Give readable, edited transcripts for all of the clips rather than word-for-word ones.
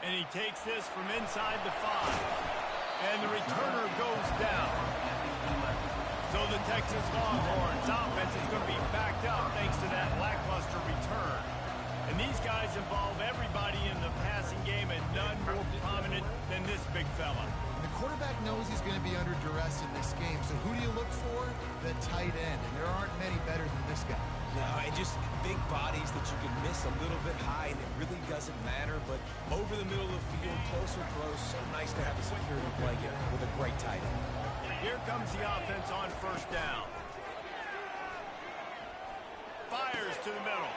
And he takes this from inside the 5. And the returner goes down. So the Texas Longhorns offense is going to be backed up thanks to that lackluster return. And these guys involve everybody in the passing game, and none more prominent than this big fella. The quarterback knows he's going to be under duress in this game, so who do you look for? The tight end, and there aren't many better than this guy. No, and just big bodies that you can miss a little bit high, and it really doesn't matter, but over the middle of the field, closer throws, so nice to have a security blanket with a great tight end. Here comes the offense on first down. Fires to the middle.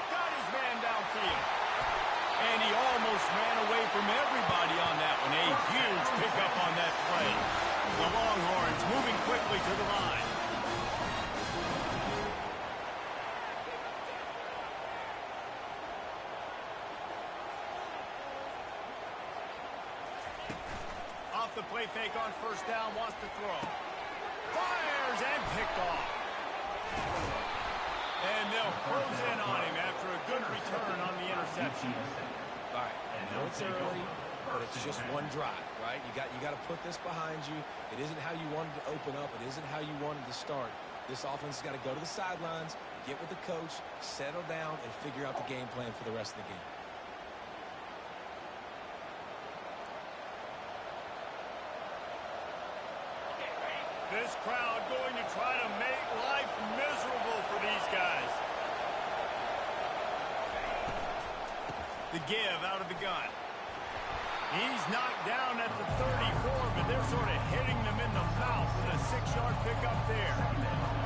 Got his man downfield. And he almost ran away from everybody on that one. A huge pickup on that play. The Longhorns moving quickly to the line. Off the play fake on first down, wants to throw. Fires and picked off. And they'll close in on him after a good return on the interception. All right, I know it's early, but it's just one drive, right? You got to put this behind you. It isn't how you wanted to open up. It isn't how you wanted to start. This offense has got to go to the sidelines, get with the coach, settle down, and figure out the game plan for the rest of the game. This crowd going to try to make life miserable for these guys. The give out of the gun. He's knocked down at the 34, but they're sort of hitting them in the mouth with a 6-yard pickup there.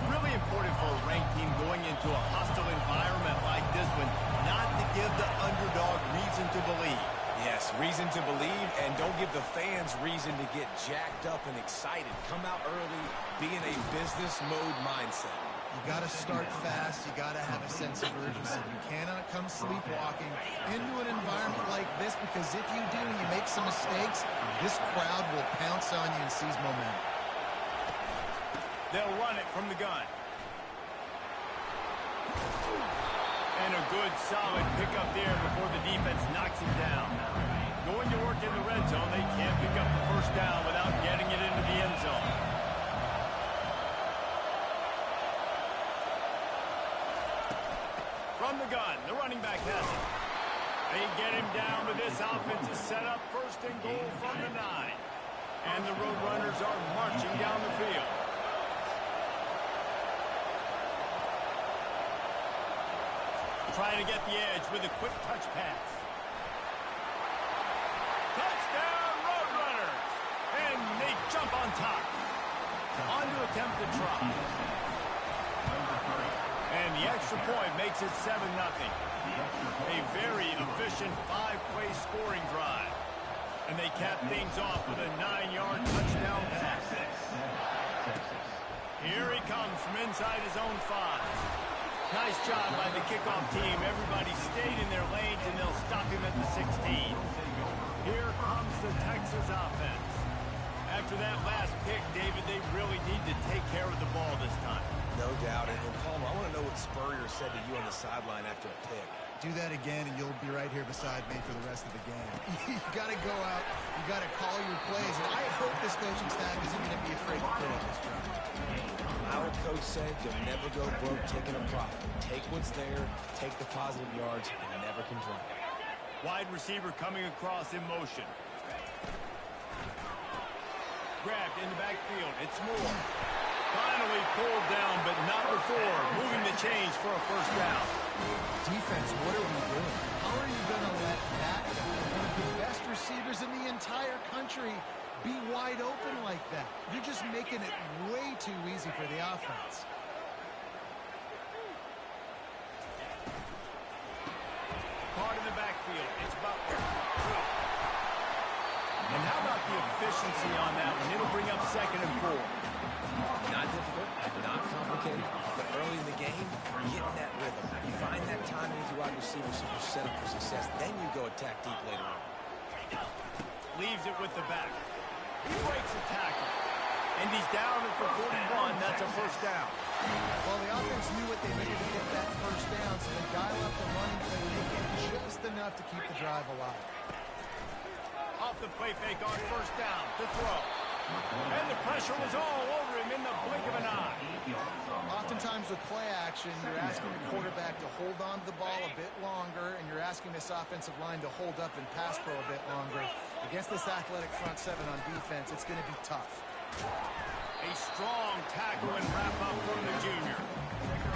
Really important for a ranked team going into a hostile environment like this one, not to give the underdog reason to believe. Yes, reason to believe, and don't give the fans reason to get jacked up and excited. Come out early, be in a business mode mindset. You got to start fast. You got to have a sense of urgency. You cannot come sleepwalking into an environment like this, because if you do and you make some mistakes, this crowd will pounce on you and seize momentum. They'll run it from the gun. And a good, solid pickup there before the defense knocks him down. Going to work in the red zone, they can't pick up the first down without getting it into the end zone. From the gun, the running back has it. They get him down with this offense is set up first and goal from the 9. And the Roadrunners are marching down the field. Trying to get the edge with a quick touch pass. Touchdown, Roadrunners! And they jump on top. On to attempt the try. And the extra point makes it 7-0. A very efficient 5-play scoring drive. And they cap things off with a 9-yard touchdown pass. Here he comes from inside his own 5. Nice job by the kickoff team. Everybody stayed in their lanes, and they'll stop him at the 16. Here comes the Texas offense. After that last pick, David, they really need to take care of the ball this time. No doubt. And Palmer, I want to know what Spurrier said to you on the sideline after a pick. Do that again, and you'll be right here beside me for the rest of the game. You got to go out. You got to call your plays. And I hope this coaching staff isn't going to be afraid to quit on this drive. Our coach said you'll never go broke taking a profit. Take what's there, take the positive yards, and never complain. Wide receiver coming across in motion. Grabbed in the backfield. It's Moore. Finally pulled down, but not before. Moving the chains for a first down. Defense, what are we doing? How are you going to let that guy, one of the best receivers in the entire country, be wide open like that? You're just making it way too easy for the offense. Part in the backfield. It's Butler. And how about the efficiency on that one? It'll bring up 2nd and 4. Not difficult, not complicated, but early in the game, get in that rhythm. You find that timing with your wide receivers so you're set up for success. Then you go attack deep later on. Leaves it with the back. He breaks a tackle. And he's down at the 41. That's a first down. Well, the offense knew what they needed to get that first down, so they dial up the running play, make it just enough to keep the drive alive. off the play fake on first down to throw. And the pressure was all over him in the blink of an eye. Oftentimes with play action, you're asking the quarterback to hold on to the ball a bit longer, and you're asking this offensive line to hold up and pass pro a bit longer. Against this athletic front seven on defense, it's going to be tough. A strong tackle and wrap up from the junior.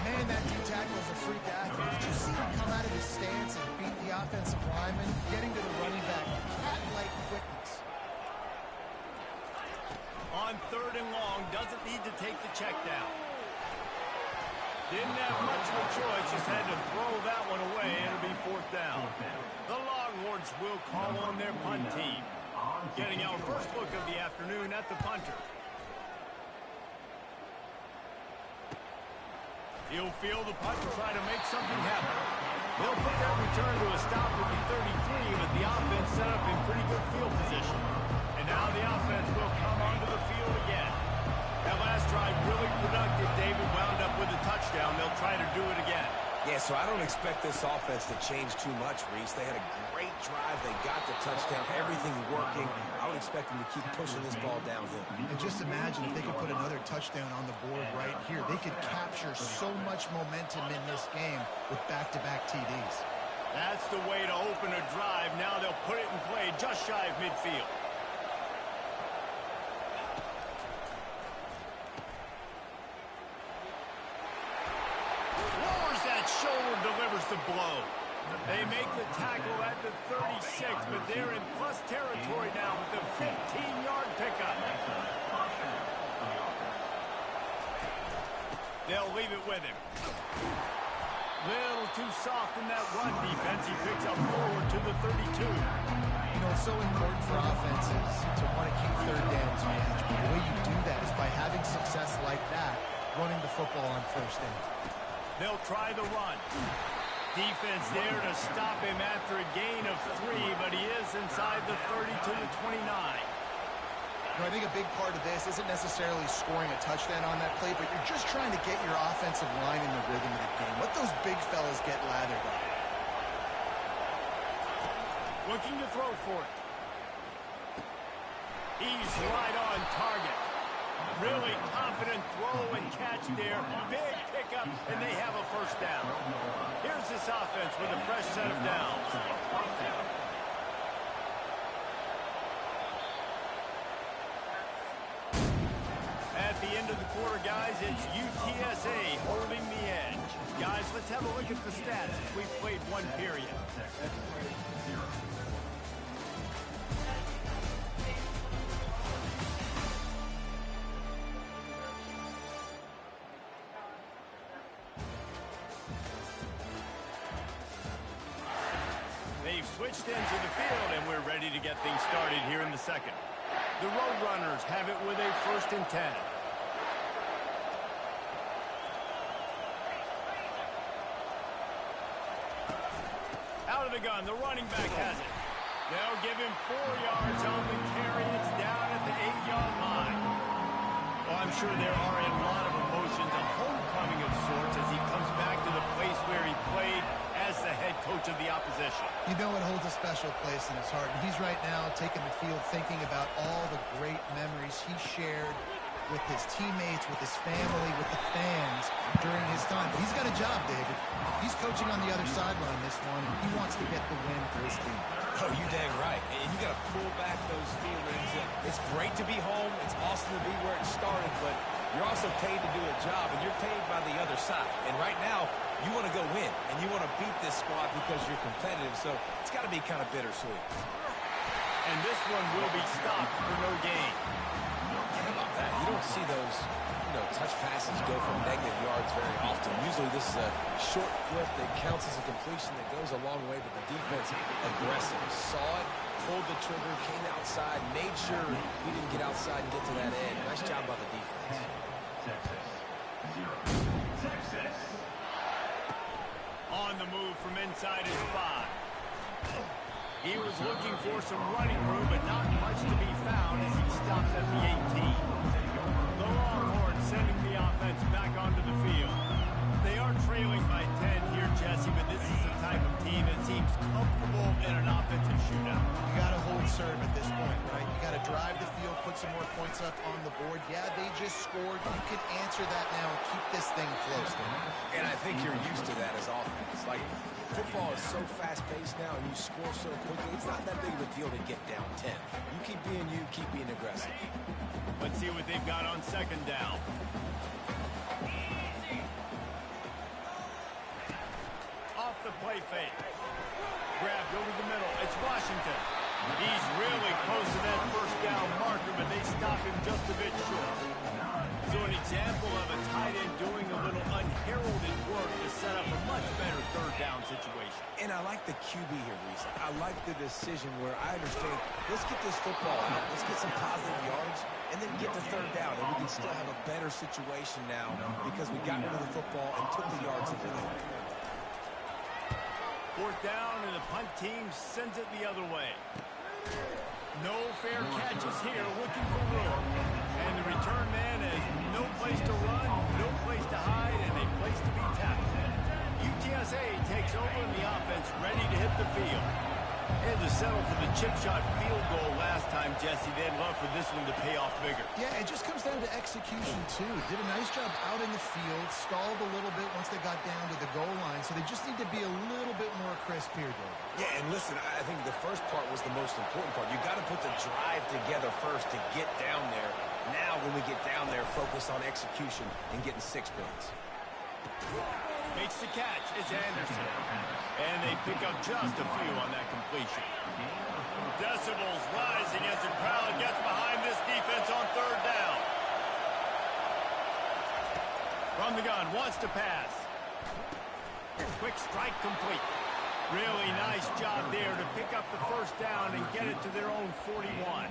Man, that D-tackle is a freak athlete. Did you see him come out of his stance and beat the offensive lineman, getting to the running back, cat-like quickness? On third and long, doesn't need to take the check down. Didn't have much of a choice, just had to throw that one away, and it'll be fourth down. The Longhorns will call on their punt team. Getting our first look of the afternoon at the punter. He'll field the punt to try to make something happen. They'll put that return to a stop with the 33, but the offense set up in pretty good field position. And now the offense will come onto the field again. That last drive really productive. David wound up with a touchdown. They'll try to do it again. Yeah, so I don't expect this offense to change too much, Reese. They had a great drive. They got the touchdown. Everything working. I would expect them to keep pushing this ball downhill. And just imagine if they could put another touchdown on the board right here. They could capture so much momentum in this game with back-to-back TDs. That's the way to open a drive. Now they'll put it in play just shy of midfield. Shoulder delivers the blow. They make the tackle at the 36, but they're in plus territory now with the 15-yard pickup. They'll leave it with him. Little too soft in that run defense. He picks up forward to the 32. You know, it's so important for offenses to want to keep third downs manageable. The way you do that is by having success like that, running the football on first down. They'll try the run. Defense there to stop him after a gain of 3, but he is inside the 30 to the 29. You know, I think a big part of this isn't necessarily scoring a touchdown on that play, but you're just trying to get your offensive line in the rhythm of the game. Let those big fellas get lathered up. Looking to throw for it. He's right on target. Really confident throw and catch there. Big pickup, and they have a first down. Here's this offense with a fresh set of downs. At the end of the quarter, guys, it's UTSA holding the edge. Guys, let's have a look at the stats as we've played one period. They've switched into the field, and we're ready to get things started here in the second. The Roadrunners have it with a 1st and 10. Out of the gun, the running back has it. They'll give him 4 yards on the carry. It's down at the 8-yard line. Well, I'm sure there are a lot of emotions, a homecoming of sorts as he comes back to the place where he played as the head coach of the opposition. You know it holds a special place in his heart. And he's right now taking the field thinking about all the great memories he shared with his teammates, with his family, with the fans during his time. But he's got a job, David. He's coaching on the other sideline this one, and he wants to get the win for his team. Oh, you dang right. And you got to pull back those feelings. It's great to be home. It's awesome to be where it started, but you're also paid to do a job, and you're paid by the other side. And right now, you want to go win, and you want to beat this squad because you're competitive, so it's got to be kind of bittersweet. And this one will be stopped for no gain. How about that? You don't see those, touch passes go for negative yards very often. Usually this is a short flip that counts as a completion that goes a long way, but the defense aggressive. Saw it, pulled the trigger, came outside, made sure he didn't get outside and get to that end. Nice job by the defense. Texas. On the move from inside his 5. He was looking for some running room, but not much to be found as he stopped at the 18. The Longhorns sending the offense back onto the field. They are trailing by 10 here, Jesse, but this is the type of team that seems comfortable in an offensive shootout. You got to hold serve at this point, right? You got to drive the field, put some more points up on the board. Yeah, they just scored. You can answer that now and keep this thing close. And I think you're used to that as offense. Like, football is so fast-paced now, and you score so quickly. It's not that big of a deal to get down 10. You keep being aggressive. Let's see what they've got on second down. Off the play fake. Grabbed over the middle. It's Washington. He's really close to that first down marker, but they stop him just a bit short. So an example of a tight end doing a little unheralded work to set up a much better third down situation. And I like the QB here, Reese. I like the decision where I understand, let's get this football out, let's get some positive yards, and then get to third down, and we can still have a better situation now because we got rid of the football and took the yards that we needed. Fourth down, and the punt team sends it the other way. No fair catches here, looking for room. And the return man has no place to run, no place to hide, and a place to be tackled. UTSA takes over in the offense, ready to hit the field. Had to settle for the chip shot field goal last time, Jesse. They'd love for this one to pay off bigger. Yeah, it just comes down to execution, too. Did a nice job out in the field, stalled a little bit once they got down to the goal line, so they just need to be a little bit more crisp here, Dave. Yeah, and listen, I think the first part was the most important part. You got to put the drive together first to get down there. Now, when we get down there, focus on execution and getting 6 points. Makes the catch. It's Anderson. And they pick up just a few on that completion. Decibels rising as the crowd gets behind this defense on third down. From the gun, wants to pass. Quick strike complete. Really nice job there to pick up the first down and get it to their own 41.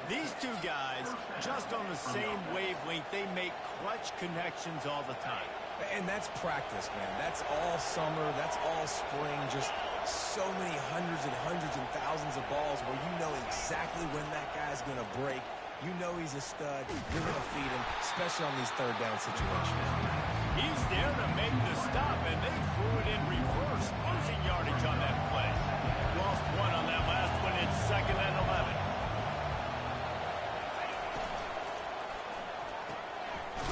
These two guys, just on the same wavelength, they make clutch connections all the time. And that's practice, man. That's all summer. That's all spring. Just so many hundreds and thousands of balls where you know exactly when that guy's going to break. You know he's a stud. You're going to feed him, especially on these third down situations. He's there to make the stop, and they threw it in reverse, losing yardage on that play. Lost one on that last one. It's 2nd and 11.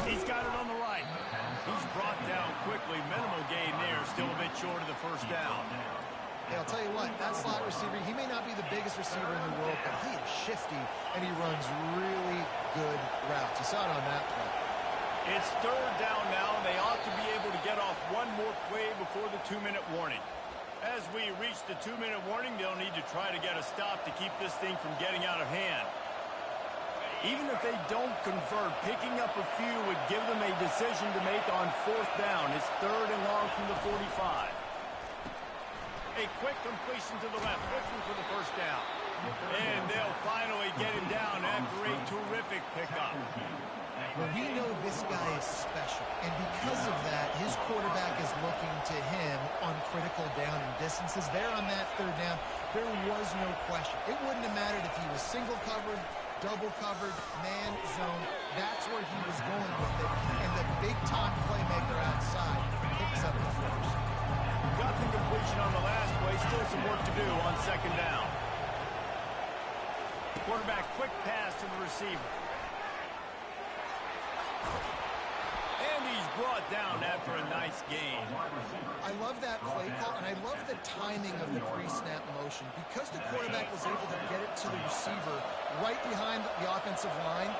He's got it on the right. He's brought down quickly. Minimal gain there. Still a bit short of the first down. Hey, I'll tell you what, that slot receiver, he may not be the biggest receiver in the world, but he is shifty, and he runs really good routes. You saw it on that play. It's third down now. They ought to be able to get off one more play before the 2-minute warning. As we reach the 2-minute warning, they'll need to try to get a stop to keep this thing from getting out of hand. Even if they don't convert, picking up a few would give them a decision to make on fourth down. It's 3rd and long from the 45. A quick completion to the left, looking for the first down. And they'll finally get him down after a terrific pickup. Well, we know this guy is special, and because of that, his quarterback is looking to him on critical down and distances. There on that third down, there was no question. It wouldn't have mattered if he was single covered, double covered, man zone. That's where he was going with it, and the big-time playmaker outside picks up the first. Got the completion on the last play. Still some work to do on second down. Quarterback quick pass to the receiver. And he's brought down after a nice gain. I love that play call, and I love the timing of the pre-snap motion. Because the quarterback was able to get it to the receiver right behind the offensive line,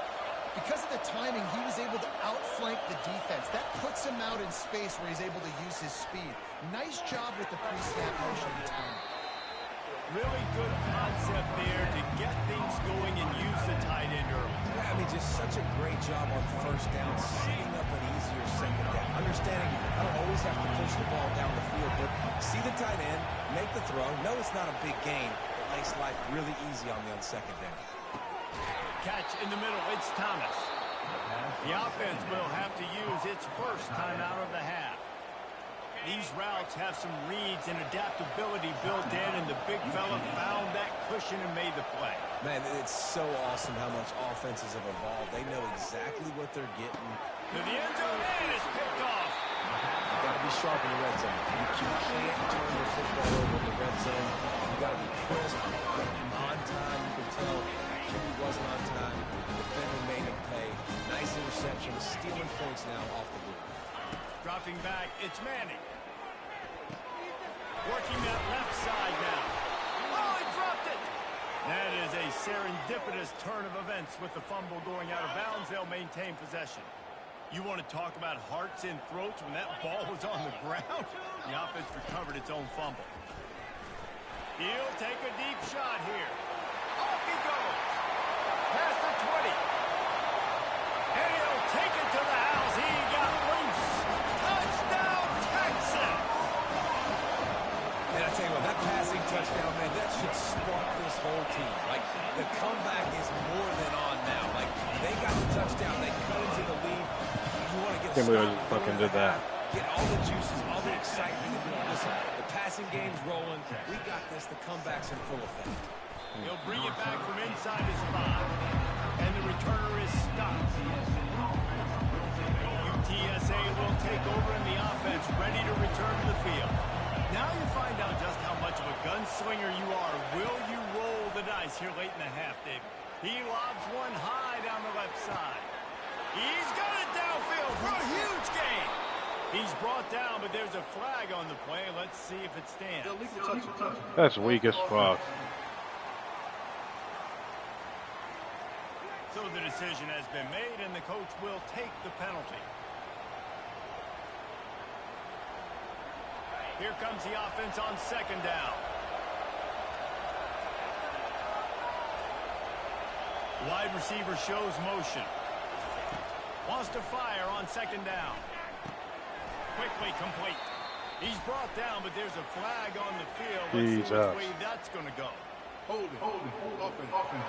because of the timing, he was able to outflank the defense. That puts him out in space where he's able to use his speed. Nice job with the pre-snap motion and timing. Really good concept there to get things going and use the tight end early. Yeah, I mean, just such a great job on first down, setting up an easier second down. Understanding I don't always have to push the ball down the field, but see the tight end, make the throw. No, it's not a big gain. It makes life really easy on me on second down. Catch in the middle. It's Thomas. The offense will have to use its first time out of the half. These routes have some reads and adaptability built in, and the big fella found that cushion and made the play. Man, it's so awesome how much offenses have evolved. They know exactly what they're getting. To the end zone, and it's picked off. You got to be sharp in the red zone. You can't turn the football over in the red zone Working that left side now. Oh, he dropped it. That is a serendipitous turn of events with the fumble going out of bounds. They'll maintain possession. You want to talk about hearts and throats when that ball was on the ground? The offense recovered its own fumble. He'll take a deep shot here. Off he goes. Past the 20. And he'll take it to the house. He got loose. Touchdown, Texas. And I tell you what, that passing touchdown, man, that should spark this whole team. Like, the comeback is more than on now. Like, they got the touchdown. They cut into the lead. You want to get a Can't believe I stop just fucking before did that. Get all the juices, all the excitement. Listen, the passing game's rolling. We got this. The comeback's in full effect. He'll bring it back from inside his 5. And the returner is stopped. UTSA will take over in the offense, ready to return to the field. Now you find out just how much of a gunslinger you are. Will you roll the dice here late in the half, David? He lobs one high down the left side. He's got it downfield for a huge gain. He's brought down, but there's a flag on the play. Let's see if it stands. That's weak as fuck. So the decision has been made, and the coach will take the penalty. Here comes the offense on second down. Wide receiver shows motion. Wants to fire on second down. Quickly complete. He's brought down, but there's a flag on the field. Let's see which way that's going to go. Hold it. Offense.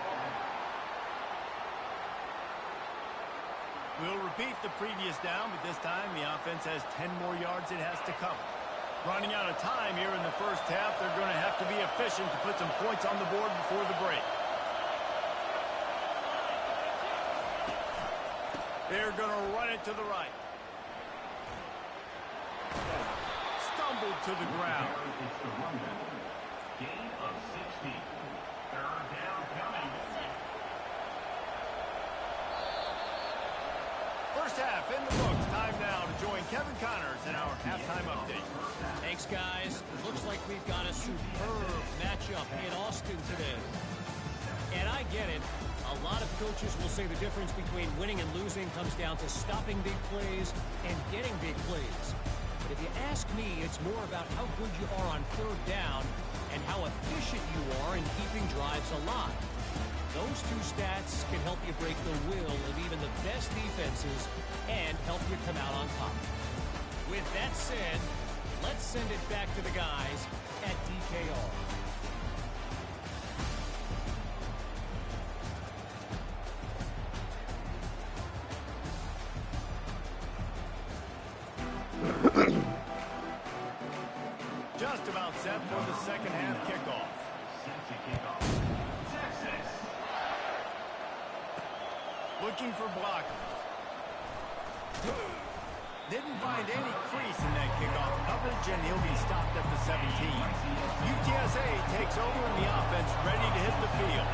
We'll repeat the previous down, but this time the offense has 10 more yards it has to cover. Running out of time here in the first half, they're going to have to be efficient to put some points on the board before the break. They're going to run it to the right. Stumbled to the ground. Gain of 60. Third down coming. First half in the books. Time now to join Kevin Connors in our halftime update. Thanks, guys. Looks like we've got a superb matchup in Austin today. And I get it. A lot of coaches will say the difference between winning and losing comes down to stopping big plays and getting big plays. But if you ask me, it's more about how good you are on third down and how efficient you are in keeping drives alive. Those two stats can help you break the will of even the best defenses and help you come out on top. With that said, let's send it back to the guys at DKR. Just about set for the second half kickoff. Looking for blockers. Didn't find any crease in that kickoff coverage, and he'll be stopped at the 17. UTSA takes over in the offense, ready to hit the field.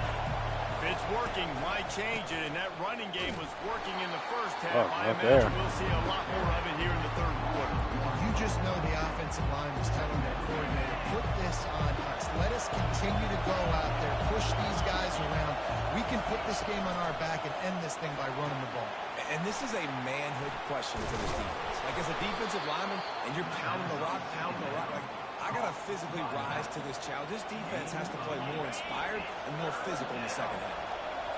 If it's working, why change it? And that running game was working in the first half. I imagine we'll see a lot more of it here in the third quarter. You just know the offensive line was telling their coordinator, put this on us. Let us continue to go out there, push these guys around. We can put this game on our back and end this thing by running the ball. And this is a manhood question for this defense. Like, as a defensive lineman, and you're pounding the rock, like, I got to physically rise to this challenge. This defense has to play more inspired and more physical in the second half.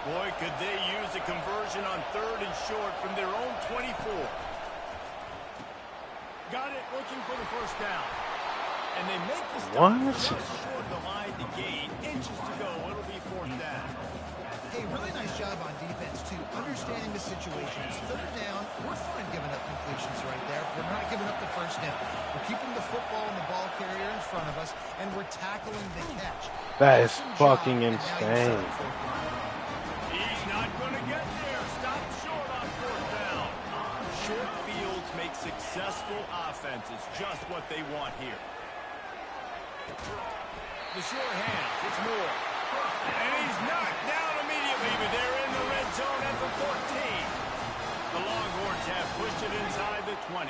Boy, could they use a conversion on third and short from their own 24. Got it, looking for the first down. And they make the stop just short the line to gain. Inches to go, it'll be fourth down. Hey, really nice job on defense, too. Understanding the situations. Third down, we're fine giving up completions right there. We're not giving up the first down. We're keeping the football and the ball carrier in front of us, and we're tackling the catch. That is fucking insane. He's not going to get there. Stop short on fourth down. Short fields make successful offenses just what they want here. The sure hands, it's Moore. And he's knocked down immediately, but they're in the red zone at the 14. The Longhorns have pushed it inside the 20.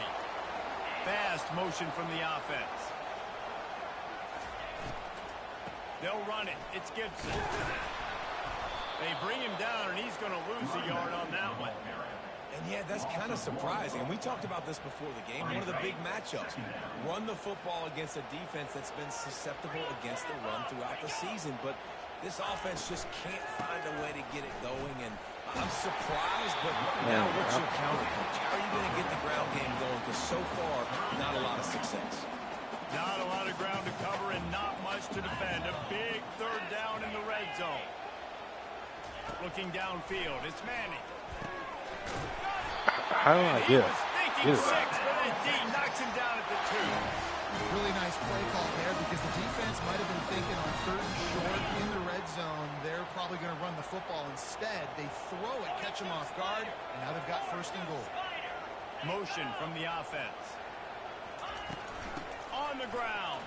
Fast motion from the offense. They'll run it. It's Gibson. They bring him down, and he's going to lose a yard on that one. And yeah, that's kind of surprising. And we talked about this before the game. One of the big matchups. Run the football against a defense that's been susceptible against the run throughout the season. But this offense just can't find a way to get it going. And I'm surprised, but now what's your counter coach? How are you going to get the ground game going? Because so far, not a lot of success. Not a lot of ground to cover and not much to defend. A big third down in the red zone. Looking downfield, it's Manning. How do I He get was thinking it? 6, but indeed knocks him down at the 2. Really nice play call there because the defense might have been thinking on 3rd and short in the red zone. They're probably going to run the football. Instead, they throw it, catch them off guard, and now they've got 1st and goal. Motion from the offense. On the ground.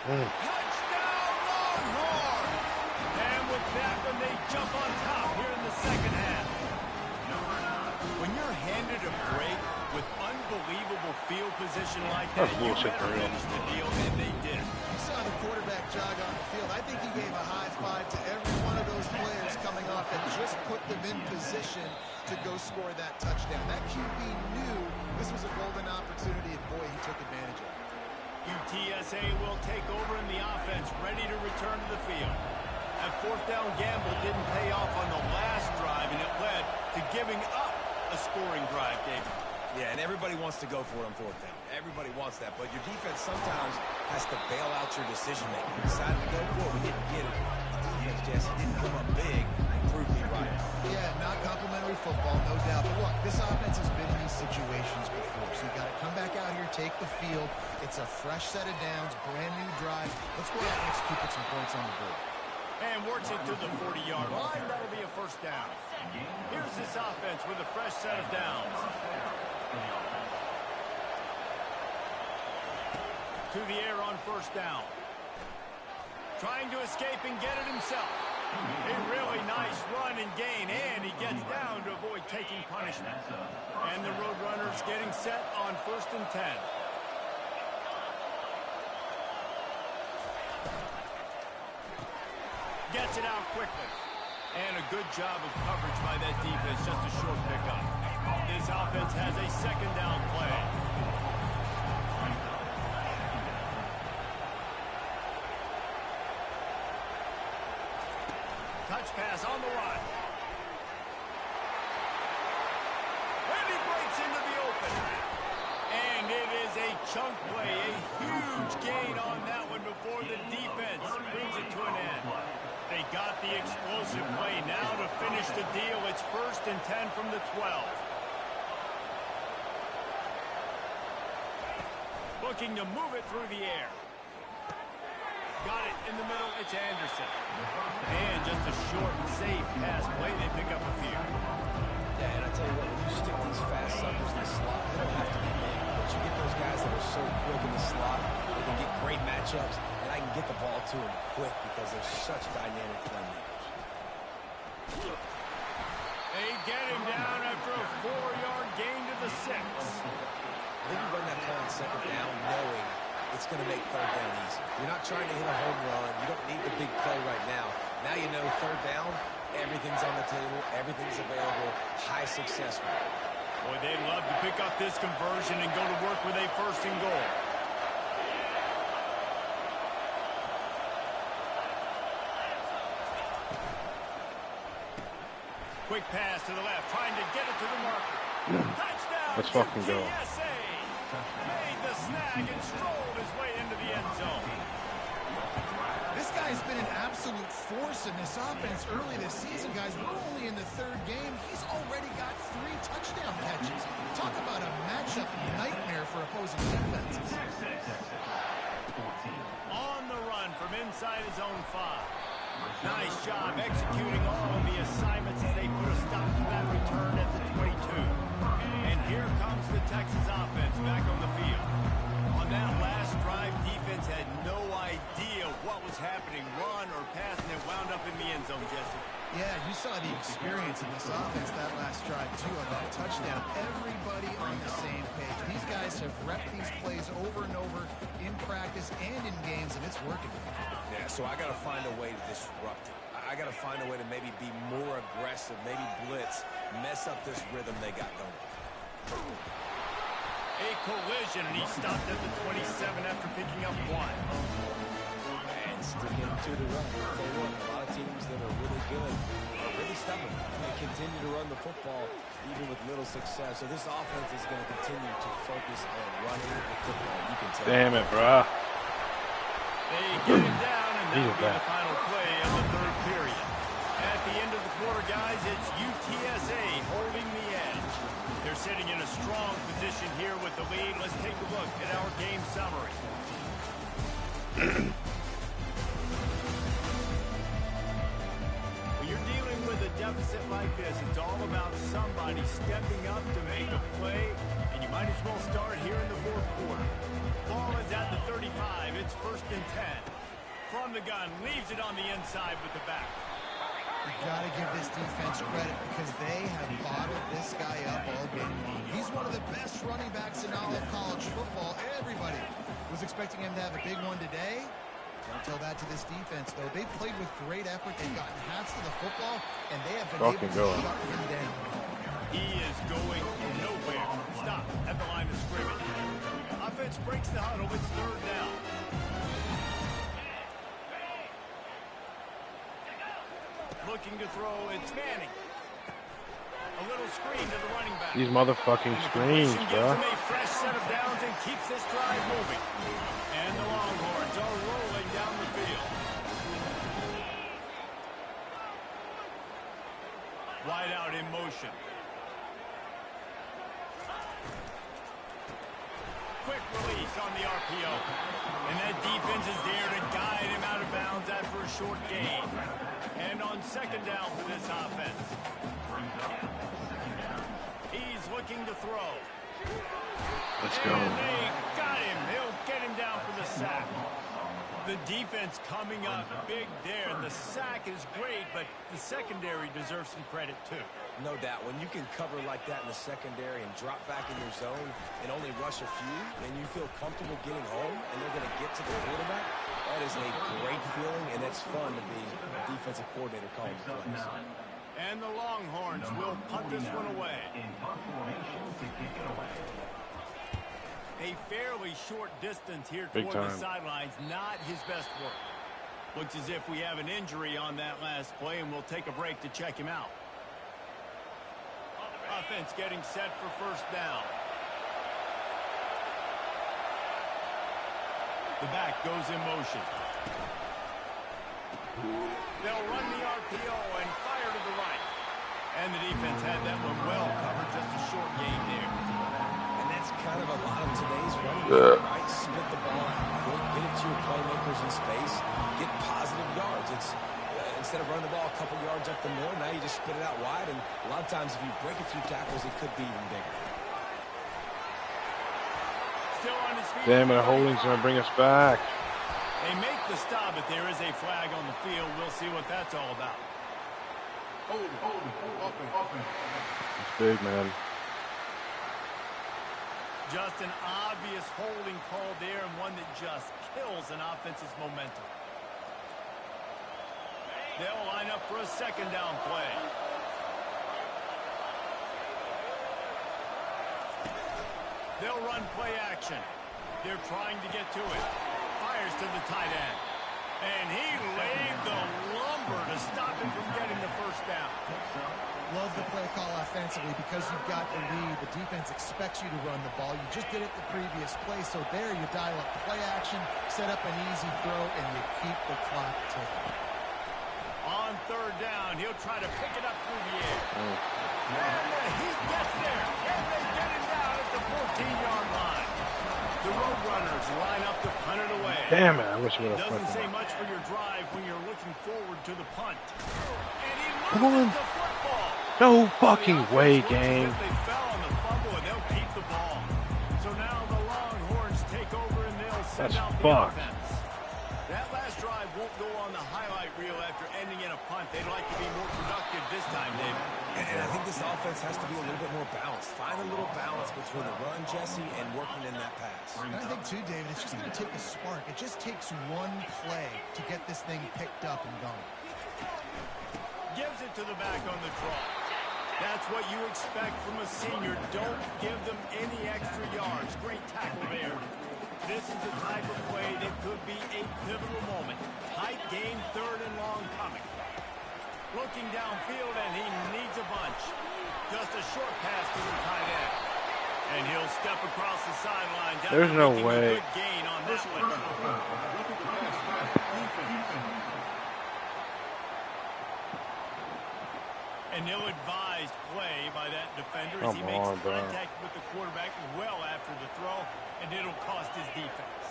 Touchdown, Longhorn! And with that one, they jump on top here in the second half. When you're handed a break with unbelievable field position like that, That's you bullshit better for real. finish the deal, and they did. You saw the quarterback jog on the field. I think he gave a high five to every one of those players coming off and just put them in position to go score that touchdown. That QB knew this was a golden opportunity, and boy, he took advantage of it. UTSA will take over in the offense, ready to return to the field. That 4th down gamble didn't pay off on the last drive, and it led to giving up a scoring drive, David. Yeah, and everybody wants to go for it on 4th down. Everybody wants that, but your defense sometimes has to bail out your decision-making. You decided to go for it, we didn't get it. The defense, Jesse, didn't come up big and prove me right. Yeah, not complimentary football, no doubt. But look, this offense has been in these situations before, so you got to come back out here, take the field. It's a fresh set of downs, brand new drive. Let's go out and execute, put some points on the board. And works it to the 40-yard line. That'll be a 1st down. Here's this offense with a fresh set of downs. To the air on 1st down. Trying to escape and get it himself. A really nice run and gain, and he gets down to avoid taking punishment. And the Roadrunners getting set on 1st and 10. Gets it out quickly. And a good job of coverage by that defense, just a short pickup. This offense has a 2nd down play. Touch pass on the run. And he breaks into the open. And it is a chunk play, a huge gain on that one before the defense brings it to an end. They got the explosive play. Now to finish the deal, it's 1st and 10 from the 12. Looking to move it through the air. Got it in the middle. It's Anderson. And just a short and safe pass play. They pick up a few. Yeah, and I tell you what, when you stick these fast suckers in the slot, they don't have to be big. But you get those guys that are so quick in the slot, they can get great matchups, and I can get the ball to them quick because they're such dynamic playmakers. They get him down after a 4-yard gain to the 6. I think you run that play on 2nd down knowing it's going to make 3rd down easy. You're not trying to hit a home run. You don't need the big play right now. Now you know 3rd down, everything's on the table, everything's available, high success rate. Boy, they'd love to pick up this conversion and go to work with a 1st and goal. Quick pass to the left, trying to get it to the marker. Touchdown! Let's fucking go. UTSA made the snag and strolled his way into the end zone. This guy's been an absolute force in this offense early this season, guys. We're only in the 3rd game. He's already got 3 touchdown catches. Talk about a matchup nightmare for opposing defenses. On the run from inside his own 5. Nice job executing all of the assignments as they put a stop to that return at the 22. And here comes the Texas offense back on the field. On that last drive, defense had no idea what was happening, run or pass, and it wound up in the end zone, Jesse. Yeah, you saw the experience in this offense that last drive, too, on that touchdown. Everybody on the same page. These guys have repped these plays over and over in practice and in games, and it's working. Yeah, so I got to find a way to disrupt it. I got to find a way to maybe be more aggressive, maybe blitz, mess up this rhythm they got going. A collision, and he stopped at the 27 after picking up 1. And sticking to the run. I'll tell you what, a lot of teams that are really good are really stubborn. And they continue to run the football even with little success. So this offense is going to continue to focus on running the football. You can tell. Damn it, bruh. They get him down, and that'll be the final play of the third period. At the end of the quarter, guys, it's UTSA holding the edge. They're sitting in a strong position here with the lead. Let's take a look at our game summary. When you're dealing with a deficit like this, it's all about somebody stepping up to make a play, and you might as well start here in the fourth quarter. Ball is at the 35. It's 1st and 10. From the gun, leaves it on the inside with the back. You've got to give this defense credit because they have bottled this guy up all game long. He's one of the best running backs in all of college football. Everybody was expecting him to have a big one today. Don't tell that to this defense, though. They've played with great effort. They've gotten hats to the football, and they have been able to shut him down. He is going nowhere. Stop at the line of scrimmage. Offense breaks the huddle. It's 3rd down. Looking to throw, it's Manning. A little screen to the running back. These motherfucking screens, bro. Gives him a fresh set of downs and keeps this drive moving. And the Longhorns are rolling down the field. Wide out in motion. Quick release on the RPO. And that defense is there to guide him out of bounds after a short gain. And on 2nd down for this offense. He's looking to throw. Let's go. And they got him. They'll get him down for the sack. The defense coming up big there. And the sack is great, but the secondary deserves some credit too. No doubt. When you can cover like that in the secondary and drop back in your zone and only rush a few, and you feel comfortable getting home and they're going to get to the quarterback, that is a great feeling, and it's fun to be a defensive coordinator calling plays. And the Longhorns will punt this one away. A fairly short distance here toward the sidelines. Not his best work. Looks as if we have an injury on that last play, and we'll take a break to check him out. Offense getting set for 1st down. The back goes in motion. They'll run the RPO and fire to the right. And the defense had that one well covered, just a short gain there. And that's kind of a lot of today's running game, right? Split the ball out quick, get it to your playmakers in space, get positive yards. It's instead of running the ball a couple yards up the middle, now you just spit it out wide, and a lot of times if you break a few tackles, it could be even bigger. Still on his feet. Damn it, a holding's gonna bring us back. They make the stop, but there is a flag on the field. We'll see what that's all about. Hold it, open. It's big, man. Just an obvious holding call there, and one that just kills an offense's momentum. They'll line up for a 2nd down play. They'll run play action. They're trying to get to it. Fires to the tight end. And he laid the lumber to stop him from getting the 1st down. Love the play call offensively because you've got the lead. The defense expects you to run the ball. You just did it the previous play, so there you dial up play action, set up an easy throw, and you keep the clock ticking. On 3rd down, he'll try to pick it up through the air. And he gets there, and they get him down at the 14-yard line. The Roadrunners line up to punt it away. Damn it, I wish we would have Doesn't punted. say much for your drive when you're looking forward to the punt. And he Come on. loses the football. No fucking way, gang. They fell on the fumble, and they'll keep the ball. So now the Longhorns take over, and they'll send That's out the fucked. offense. That last drive won't go on the highlight reel after ending in a punt. They'd like to be more productive this time, David. And I think this offense has to be a little bit more balanced. Find a little balance between the run, Jesse, and working in that pass. And I think, too, David, it's just going to take a spark. It just takes one play to get this thing picked up and going. Gives it to the back on the draw. That's what you expect from a senior. Don't give them any extra yards. Great tackle there. This is the type of play that could be a pivotal moment. Tight game, 3rd and long coming. Looking downfield, and he needs a bunch. Just a short pass to the tight end. And he'll step across the sidelines. There's no way. Good gain on that one. An ill-advised play by that defender as he makes contact with the quarterback well after the throw, and it'll cost his defense.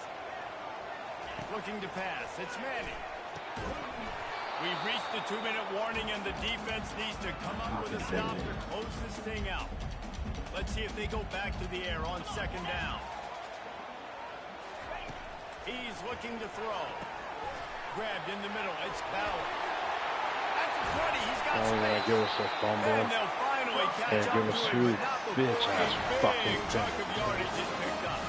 Looking to pass. It's Manning. We've reached the 2-minute warning, and the defense needs to come up with a stop to close this thing out. Let's see if they go back to the air on 2nd down. He's looking to throw. Grabbed in the middle. It's Bauer. At the 20, he's got space. Give us a fumble. And they'll finally catch up Give us to two it, but not before bitch-ass fucking chunk of yardage is picked up.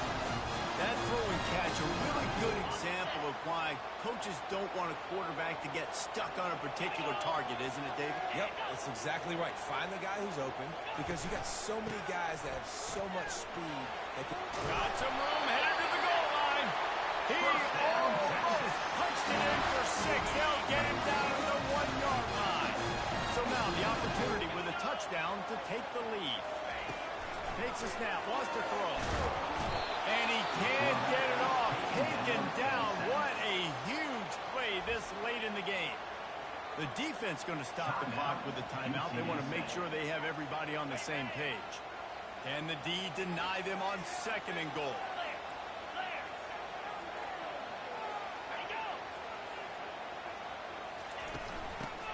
That throw and catch, a really good example of why coaches don't want a quarterback to get stuck on a particular target, isn't it, David? Yep, that's exactly right. Find the guy who's open, because you got so many guys that have so much speed. That can... Got some room, headed to the goal line. He almost punched it in for 6. They'll get him down to the 1-yard line. So now the opportunity with a touchdown to take the lead. Takes a snap, wants to throw. And he can't get it off. Taken down. What a huge play this late in the game. The defense going to stop the clock with a timeout. They want to make sure they have everybody on the same page. Can the D deny them on 2nd and goal?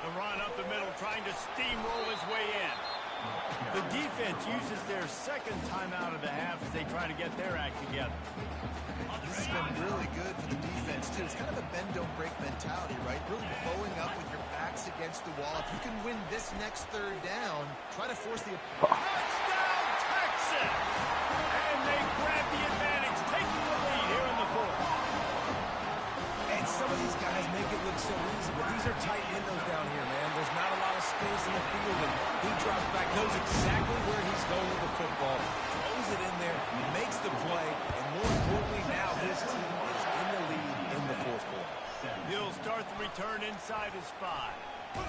The run up the middle, trying to steamroll his way in. The defense uses their 2nd timeout of the half as they try to get their act together. This has been really good for the defense, too. It's kind of a bend-don't-break mentality, right? Really bowing up with your backs against the wall. If you can win this next 3rd down, try to force the... Touchdown, Texas! And they grab the advantage, taking the lead here in the 4th. And some of these guys make it look so easy, but these are tight windows down here, man. There's not a lot of space in the field, and he drops back, knows exactly where he's going with the football, throws it in there, makes the play, and more importantly now, his team is in the lead in the 4th quarter. He'll start the return inside his 5.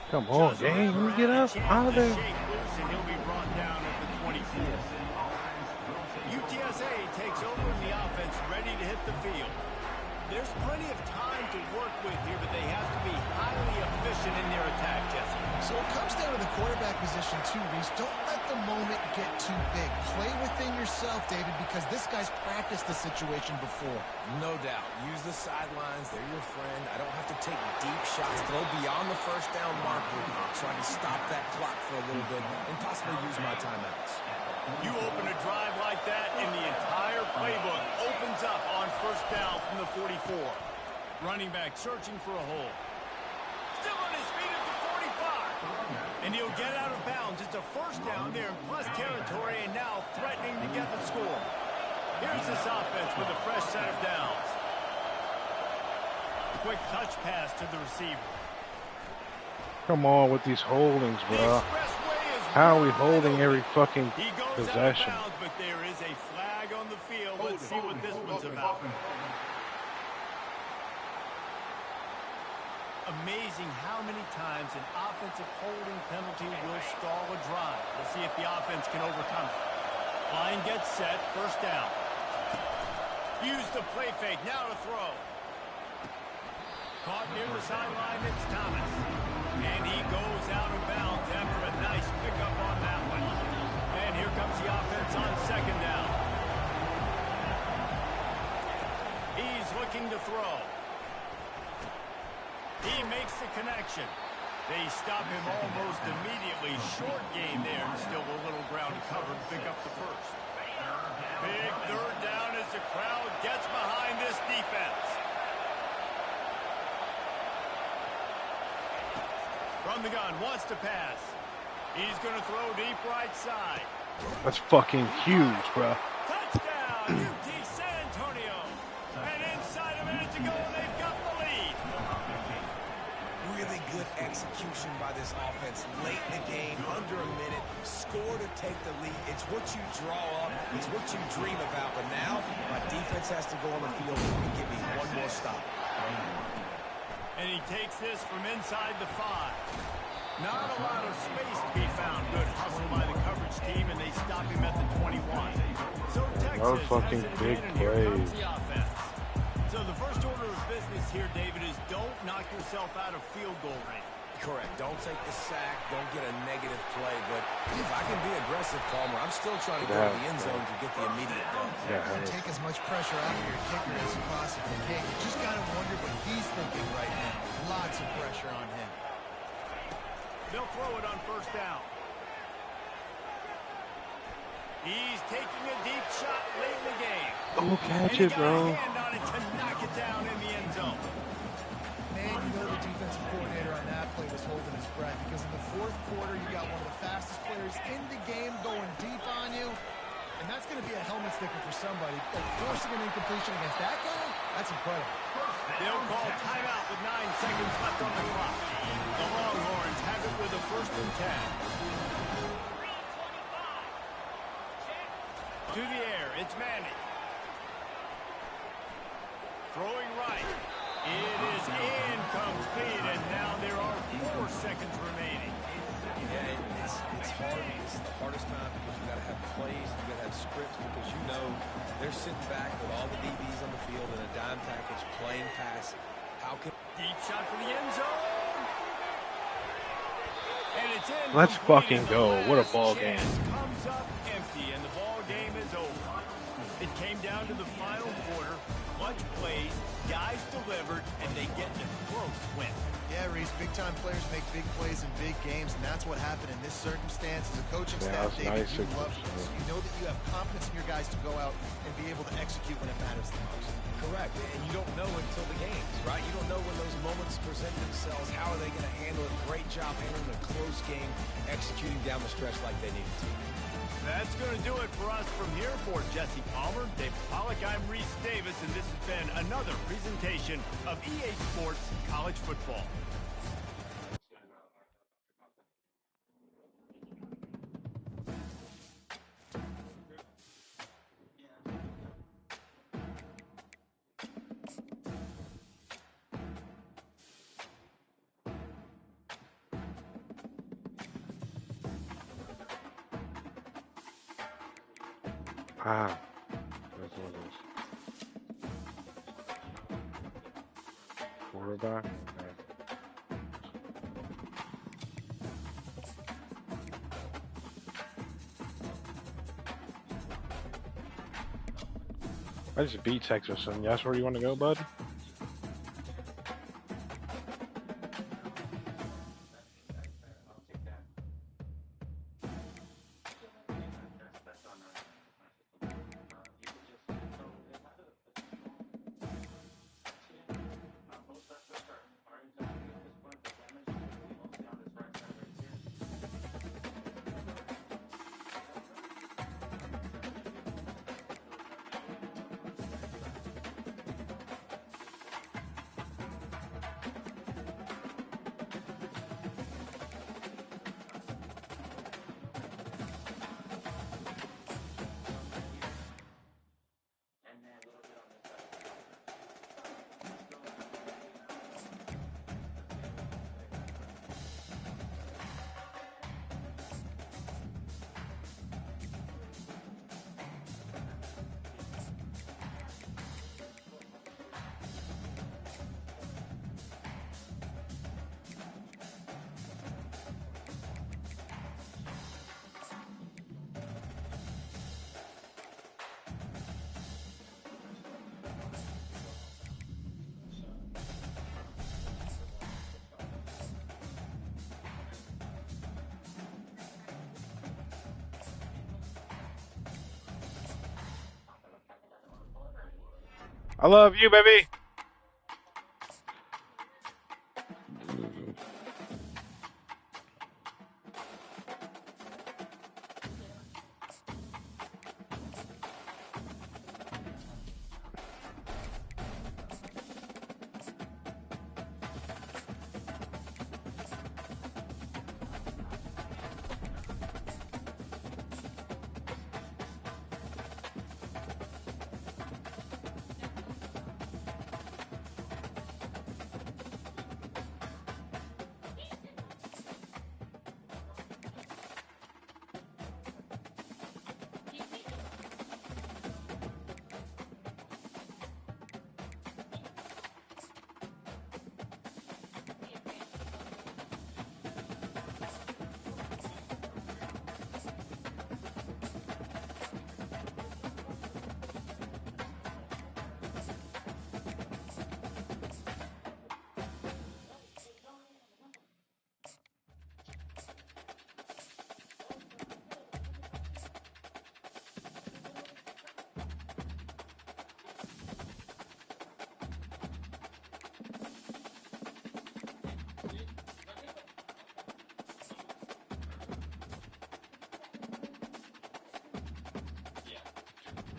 Come on, gang. Let me get up out of there. And he'll be brought down at the 24. UTSA takes over in the offense, ready to hit the field. There's plenty of time to work with here, but they have to be highly efficient in their attack, Jesse. So it comes down to the quarterback position, too, Reese. Don't let the moment get too big. Play within yourself, David, because this guy's practiced the situation before. No doubt. Use the sidelines. They're your friend. I don't have to take deep shots. Throw beyond the 1st down marker so I can stop that clock for a little bit and possibly use my timeouts. You open a drive like that, and the entire playbook opens up on 1st down from the 44. Running back searching for a hole. Still on his feet at the 45. And he'll get out of bounds. It's a 1st down there in plus territory, and now threatening to get the score. Here's this offense with a fresh set of downs. Quick touch pass to the receiver. Come on with these holdings, bro. How are we holding every fucking possession? Out of bounds, but there is a flag on the field. Let's see what this one's about. Amazing how many times an offensive holding penalty will stall a drive. We'll see if the offense can overcome it. Line gets set, 1st down. Use the play fake, now to throw. Caught near the sideline, it's Thomas. And he goes out of bounds after a nice pickup on that one. And here comes the offense on 2nd down. He's looking to throw. He makes the connection. They stop him almost immediately. Short gain there. Still a little ground to cover to pick up the 1st. Big 3rd down as the crowd gets behind this defense. From the gun, wants to pass. He's going to throw deep right side. That's fucking huge, bro. Touchdown, UT San Antonio. And inside a minute to go, they've got the lead. Really good execution by this offense late in the game, under a minute, score to take the lead. It's what you draw up, it's what you dream about. But now, my defense has to go on the field and give me one more stop. And he takes this from inside the 5. Not a lot of space to be found. Good hustle by the coverage team, and they stop him at the 21. So Texas fucking has it big again, and here comes plays. the offense. So the first order of business here, David, is don't knock yourself out of field goal range. Correct. Don't take the sack. Don't get a negative play. But if I can be aggressive, Palmer, I'm still trying to go to the end zone to get the immediate dub. Take as much pressure off of your kicker as you possibly can. You just got to wonder what he's thinking right now. Lots of pressure on him. They'll throw it on first down. He's taking a deep shot late in the game. Oh, catch and it, bro. He got a hand on it to knock it down in the end zone. And you know the defensive coordinator on that play was holding his breath because in the fourth quarter, you got one of the fastest players in the game going deep on you. And that's going to be a helmet sticker for somebody. But forcing an incompletion against that guy, that's incredible. They'll call timeout with 9 seconds left on the clock. The Longhorns have it with a 1st and 10. To the air, it's Manning. Throwing right. It is incomplete, and now there are 4 seconds remaining. Yeah, it's hard. It's the hardest time because you got to have plays, you got to have scripts because you know they're sitting back with all the DBs on the field in a dime package playing pass. How can Deep shot for the end zone. And it's in. Let's fucking go. What a ball game. Comes up empty, and the ball game is over. It came down to the final quarter. Much plays, guys delivered, and they get the close win. Yeah, Reese, big-time players make big plays in big games, and that's what happened in this circumstance. As a coaching staff, that's David, nice. you love this. You know that you have confidence in your guys to go out and be able to execute when it matters the most. Correct, and you don't know until the games, right? You don't know when those moments present themselves. How are they going to handle it? Great job handling a close game, executing down the stretch like they needed to. That's going to do it for us from here. For Jesse Palmer, Dave Pollack, I'm Reese Davis, and this has been another presentation of EA Sports College Football. Ah. That's what it is. Quarterback? Okay. I just beat Texas, and that's where you want to go, bud? I love you, baby.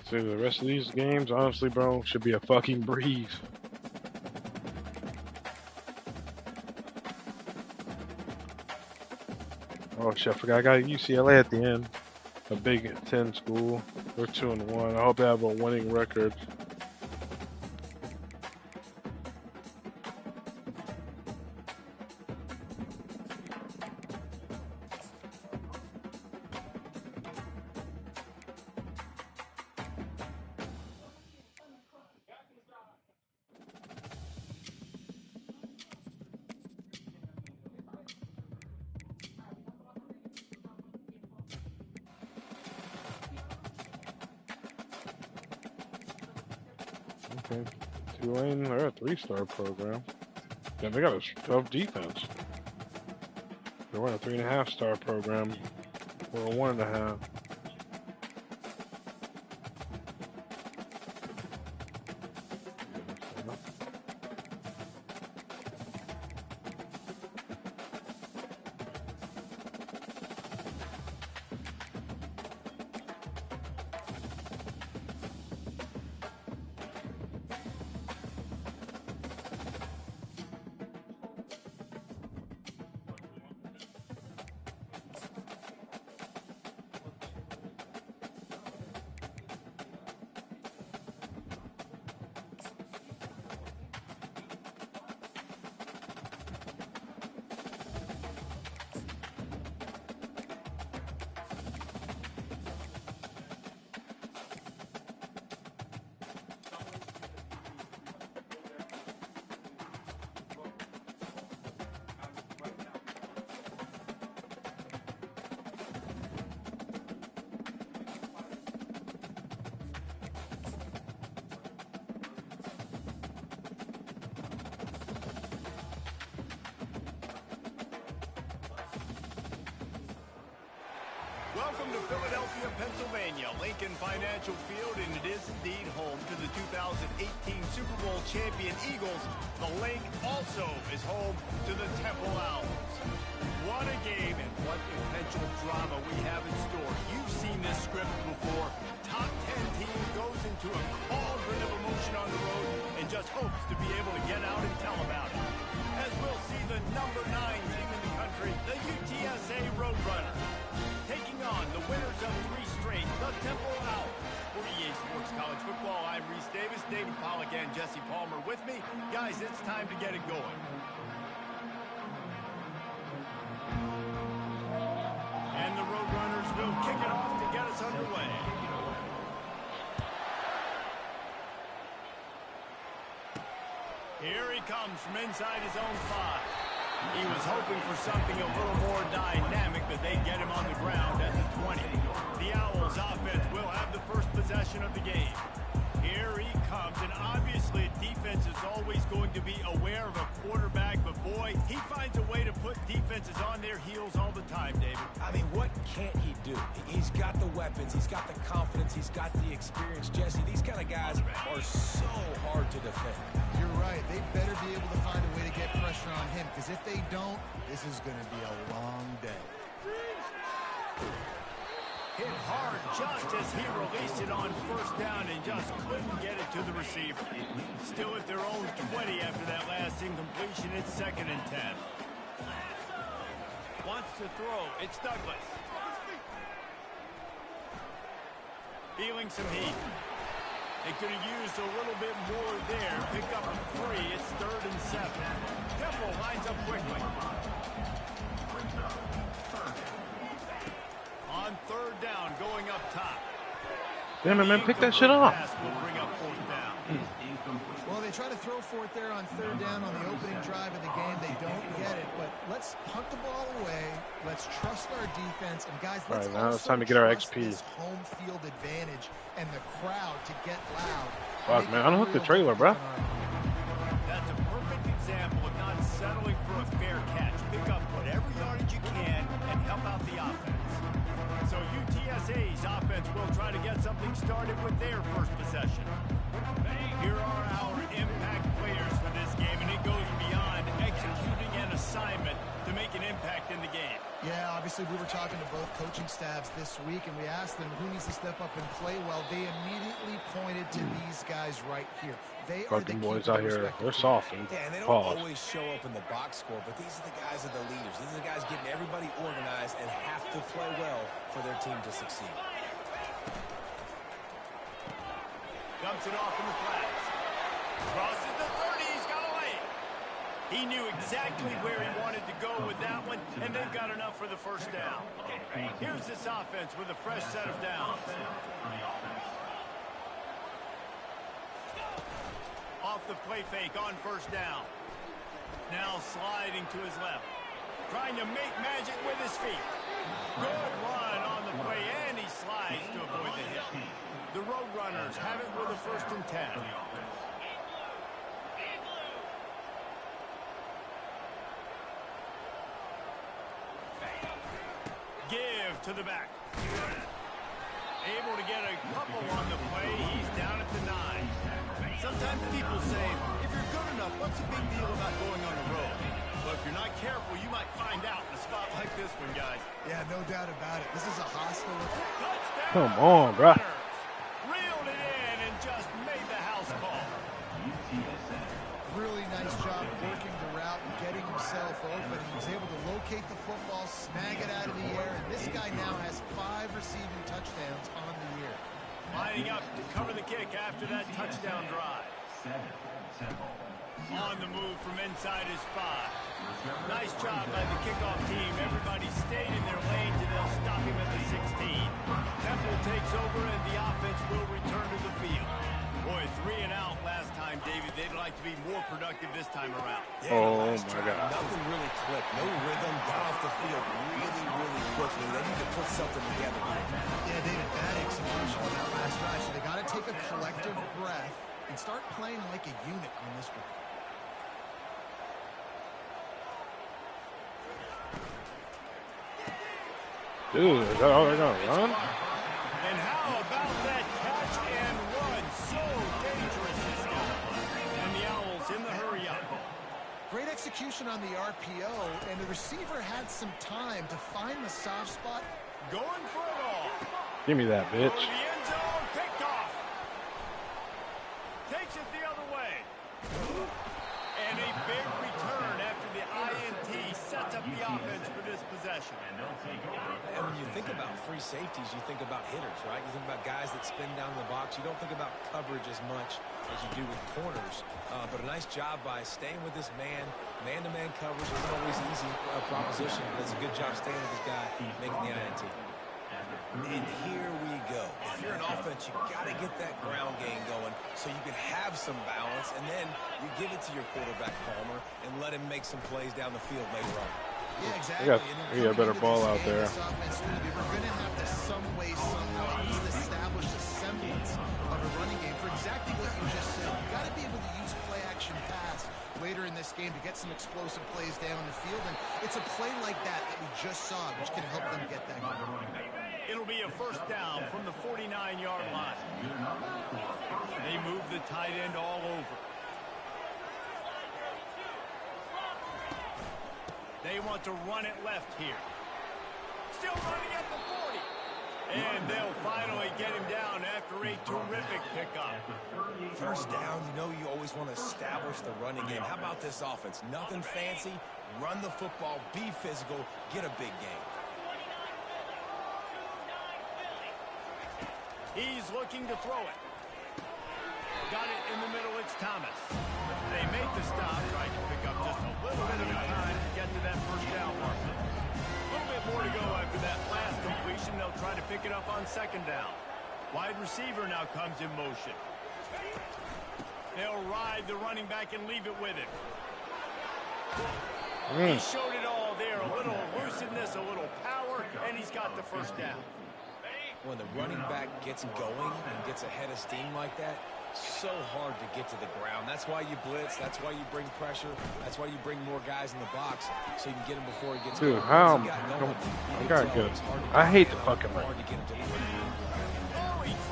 So the rest of these games, honestly, bro, should be a fucking breeze. Oh shit, I forgot I got UCLA at the end. A Big Ten school. They're 2-1. I hope they have a winning record. Okay. Tulane, they're a 3-star program. Yeah, they got a tough defense. They were a 3.5-star program. Or a 1.5. Welcome to Philadelphia, Pennsylvania, Lincoln Financial Field, and it is indeed home to the 2018 Super Bowl champion Eagles. The Link also is home to the Temple Owls. What a game and what potential drama we have in store. You've seen this script before. Top 10 team goes into a cauldron of emotion on the road and just hopes to be able to get out and tell about it. As we'll see the number 9 team in the country, the UTSA Roadrunners, taking on the winners of 3 straight, the Temple Owls. For EA Sports College Football, I'm Reese Davis, David Pollack, and Jesse Palmer with me. Guys, it's time to get it going. And the Roadrunners will kick it off to get us underway. Here he comes from inside his own 5. He was hoping for something a little more dynamic, but they get him on the ground at the 20. The Owls offense will have the first possession of the game. Here he comes, and obviously defense is always going to be aware of a quarterback, but boy, he finds a way to put defenses on their heels all the time, David. I mean, what can't he do? He's got the weapons, he's got the confidence, he's got the experience. Jesse, these kind of guys are so hard to defend. You're right. They better be able to find a way to get pressure on him, because if they don't, this is going to be a long day. Hit hard just as he released it on first down and just couldn't get it to the receiver. Still at their own 20 after that last incompletion. It's 2nd and 10. Wants to throw. It's Douglas. Feeling some heat. They could have used a little bit more there. Pick up a 3. It's 3rd and 7. Temple lines up quickly. On 3rd down, going up top. Damn it, man, pick that shit up. Will bring up 4th down. Well, they try to throw for it there on 3rd down on the opening drive of the game. They don't get it, but let's punt the ball away. Let's trust our defense. And guys, let's now it's time to get our XP. This home field advantage and the crowd to get loud. Fuck, man, unhook the trailer, bro. That's a perfect example of not settling for a fair catch. Pick up whatever yardage you can and help out the offense. So UTSA's offense will try to get something started with their first possession. Here are our impact players for this game, and it goes beyond executing an assignment to make an impact in the game. Yeah, obviously obviously, we were talking to both coaching staffs this week, and we asked them who needs to step up and play well. They immediately pointed to these guys right here. They are the Fucking key boys to out their here, respective they're teams. soft. And Yeah, and they don't pause. always show up in the box score, but these are the guys that are the leaders. These are the guys getting everybody organized and have to play well for their team to succeed. Dumps it off in the flats. Crosses the 30. He's got a lane. He knew exactly where he wanted to go with that one, and they've got enough for the first down. Here's this offense with a fresh set of downs. Off the play fake on first down. Now sliding to his left. Trying to make magic with his feet. Good run on the play, and he slides to avoid the hit. The Roadrunners have it with a 1st and 10. Give to the back. Able to get a couple on the play. He's down at the 9. Sometimes people say, if you're good enough, what's the big deal about going on the road? But if you're not careful, you might find out in a spot like this one, guys. Yeah, no doubt about it. This is a hostile. Touchdown! Come on, bruh. Reeled it in and just made the house call. UTSA. Really nice job working the route and getting himself open. He was able to locate the football, snag it out of the air, and this guy now has 5 receiving touchdowns on the year. Lining up to cover the kick after that touchdown drive. 7-7. On the move from inside his 5. Nice job by the kickoff team. Everybody stayed in their lanes, and they'll stop him at the 16. Temple takes over, and the offense will return to the field. Boy, 3 and out last time, David. They'd like to be more productive this time around. Yeah, Oh, last my drive, God. nothing really clicked. No rhythm. Got off the field really quickly. They need to put something together here. Yeah, David, bad execution on that last drive, so they got to take a collective breath and start playing like a unit on this one. Dude, is that all they're gonna run? And how about that catch and run? So dangerous this guy. And the Owls in the hurry up. Great execution on the RPO, and the receiver had some time to find the soft spot. Going for it all. Give me that, Go to bitch. the end zone. Picked off. Takes it the other way. And a big return after the INT sets up the offense for this possession. And when you think about free safeties, you think about hitters, right? You think about guys that spin down the box. You don't think about coverage as much as you do with corners. But a nice job by staying with this man-to-man coverage. Isn't always an easy proposition, but it's a good job staying with this guy, making the INT. And here we go. If you're an offense, you got to get that ground game going so you can have some balance, and then you give it to your quarterback, Palmer, and let him make some plays down the field later on. Yeah, exactly. We got a better ball out there. This offense, we're going to have to some way, somehow, at least establish a semblance of a running game for exactly what you just said. You got to be able to use play-action pass later in this game to get some explosive plays down the field, and it's a play like that we just saw, which can help them get that going. It'll be a 1st down from the 49-yard line. They move the tight end all over. They want to run it left here. Still running at the 40. And they'll finally get him down after a terrific pickup. 1st down, you know you always want to establish the running game. How about this offense? Nothing fancy. Run the football, be physical, get a big game. He's looking to throw it. Got it in the middle. It's Thomas. They make the stop, trying to pick up just a little bit of time to get to that 1st down mark. A little bit more to go after that last completion. They'll try to pick it up on 2nd down. Wide receiver now comes in motion. They'll ride the running back and leave it with him. He showed it all there. A little elusiveness, a little power, and he's got the 1st down. When the running back gets going and gets ahead of steam like that, so hard to get to the ground. That's why you blitz. That's why you bring pressure. That's why you bring more guys in the box so you can get him before he gets Dude, going. how? Once he got going, I gotta get. I hate the fucking red. hard to get him to the ground.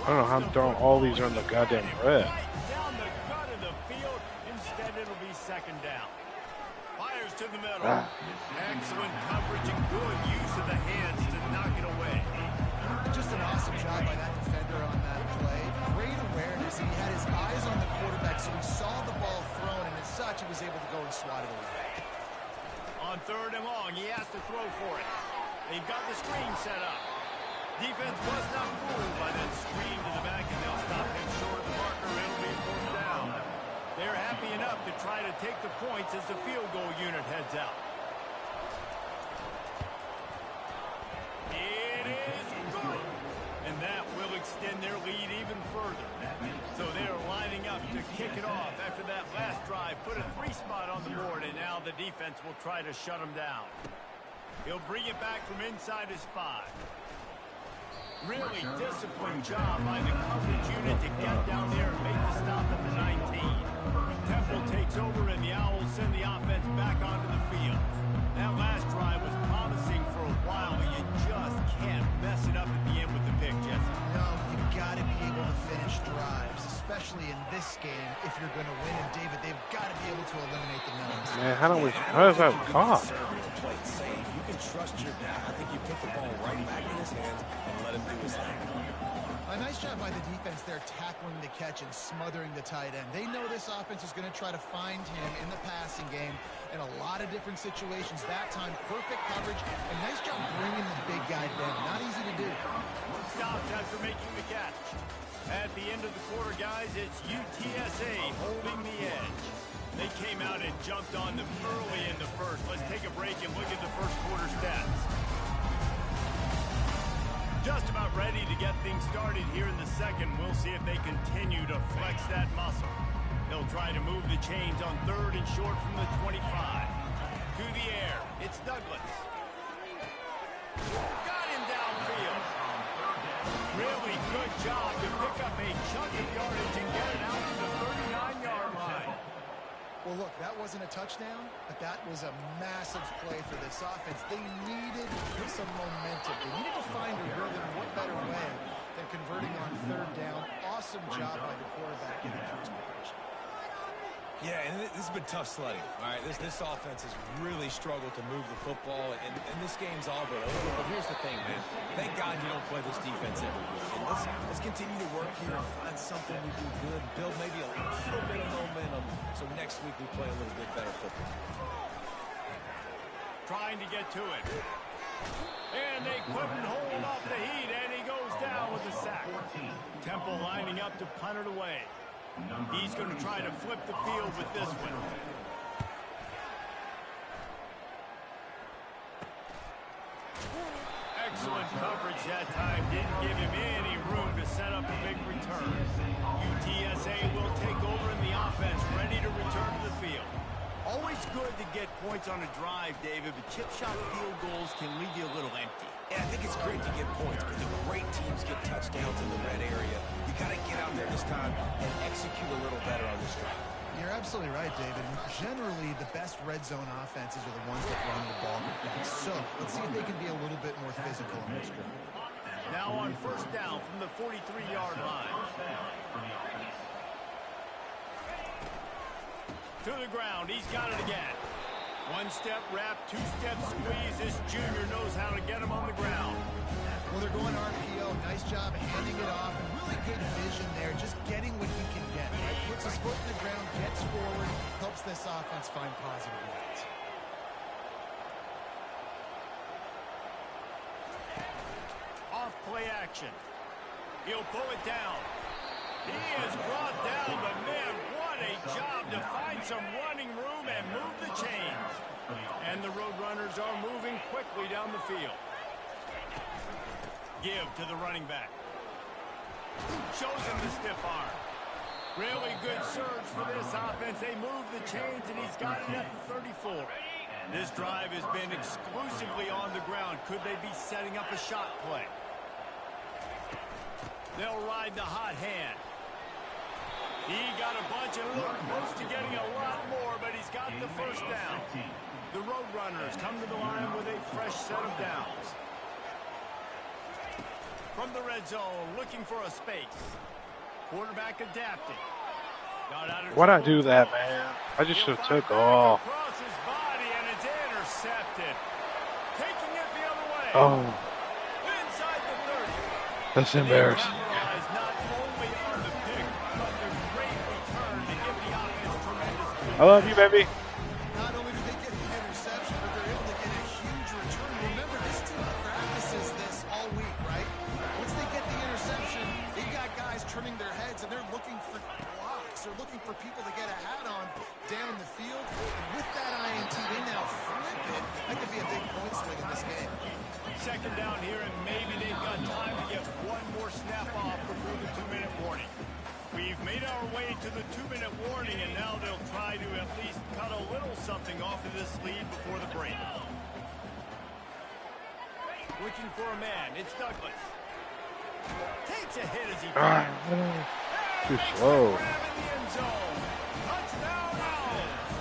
I don't know how I'm throwing all these are in the goddamn red. Right down the gut of the field. Instead, it'll be 2nd down. Fires to the middle. Excellent coverage and good use of the hands to knock it away. Just an awesome job by that defender on that play. Great awareness, and he had his eyes on the quarterback, so he saw the ball thrown, and as such, he was able to go and swat it away. On 3rd and long, he has to throw for it. They've got the screen set up. Defense was not fooled by that screen to the back, and they'll stop him short of the marker. It'll be 4th down. They're happy enough to try to take the points as the field goal unit heads out. It is good. And that will extend their lead even further. So they're lining up to kick it off after that last drive. Put a 3 spot on the board, and now the defense will try to shut them down. He'll bring it back from inside his 5. Really disciplined job by the coverage unit to get down there and make the stop at the 19. Temple takes over, and the Owls send the offense back onto the field. That last drive was promising for a while, but you just can't mess it up at the end with the pick, Jesse. No, you've got to be able to finish drives, especially in this game if you're going to win. And, David, they've got to be able to eliminate the minimums. Man, how does that cost? You can trust your guy. I think you put the ball right back in his hands and let him do his thing. A nice job by the defense there tackling the catch and smothering the tight end. They know this offense is going to try to find him in the passing game in a lot of different situations. That time, perfect coverage, and nice job bringing the big guy down. Not easy to do. Stopped after making the catch. At the end of the quarter, guys, it's UTSA holding the edge. They came out and jumped on them early in the first. Let's take a break and look at the first quarter stats. Just about ready to get things started here in the second. We'll see if they continue to flex that muscle. They'll try to move the chains on 3rd and short from the 25. To the air, it's Douglas. Got him downfield. Really good job to pick up a chunk of yardage and get it out to the 39-yard line. Well, look, that wasn't a touchdown, but that was a massive play for this offense. They needed some momentum. They needed to find a rhythm. What better way than converting on 3rd down? Awesome job by the quarterback in the transportation. Yeah, and this has been tough sledding. All right, this offense has really struggled to move the football, and this game's all but over. But here's the thing, man. Thank God you don't play this defense every week. And let's continue to work here and find something we do good, build maybe a little bit of momentum, so next week we play a little bit better football. Trying to get to it. And they couldn't hold off the heat, and he goes down with a sack. Temple lining up to punt it away. He's going to try to flip the field with this one. Excellent coverage that time. Didn't give him any room to set up a big return. UTSA will take over in the offense, ready to return to the field. Always good to get points on a drive, David, but chip shot field goals can leave you a little empty. Yeah, I think it's great to get points, but the great teams get touchdowns in the red area. You got to get out there this time and execute a little better on this drive. You're absolutely right, David. Generally, the best red zone offenses are the ones that run the ball. So, let's see if they can be a little bit more physical on this drive. Now on 1st down from the 43-yard line. To the ground, he's got it again. 1-step wrap, 2-step squeeze. This junior knows how to get him on the ground. Well, they're going RPO. Nice job handing it off. And really good vision there, just getting what he can get. Right? Puts his foot in the ground, gets forward, helps this offense find positive leads. Off play action. He'll pull it down. He is brought down, but man, what a job to find some running room and move the chains. And the Roadrunners are moving quickly down the field. Give to the running back. Shows him the stiff arm. Really good surge for this offense. They move the chains, and he's got it at the 34. This drive has been exclusively on the ground. Could they be setting up a shot play? They'll ride the hot hand. He got a bunch and looked close to getting a lot more, but he's got the 1st down. The Roadrunners come to the line with a fresh set of downs. From the red zone, looking for a space. Quarterback adapting. Why'd I do that, man? I just should have took off. Crosses by, Oh, Inside the 30. that's They embarrassing. capitalized not only on the pick, but the great return to give the offense tremendous I love you, baby. Not only do they get the interception, but they're able to get a huge return. Remember, this team practices this all week, right? Once they get the interception, they've got guys turning their heads, and they're looking for blocks. They're looking for people to get a hat on down the field. And with that INT, they now flip it. That could be a big point swing in this game. Second down here, and maybe they've got time to get one more snap off before the 2-minute warning. We've made our way to the 2-minute warning, and now they'll try to at least cut a little something off of this lead before the break. Looking for a man. It's Douglas. Takes a hit as he fires. Too slow. Grab in the end zone. Touchdown, Owls.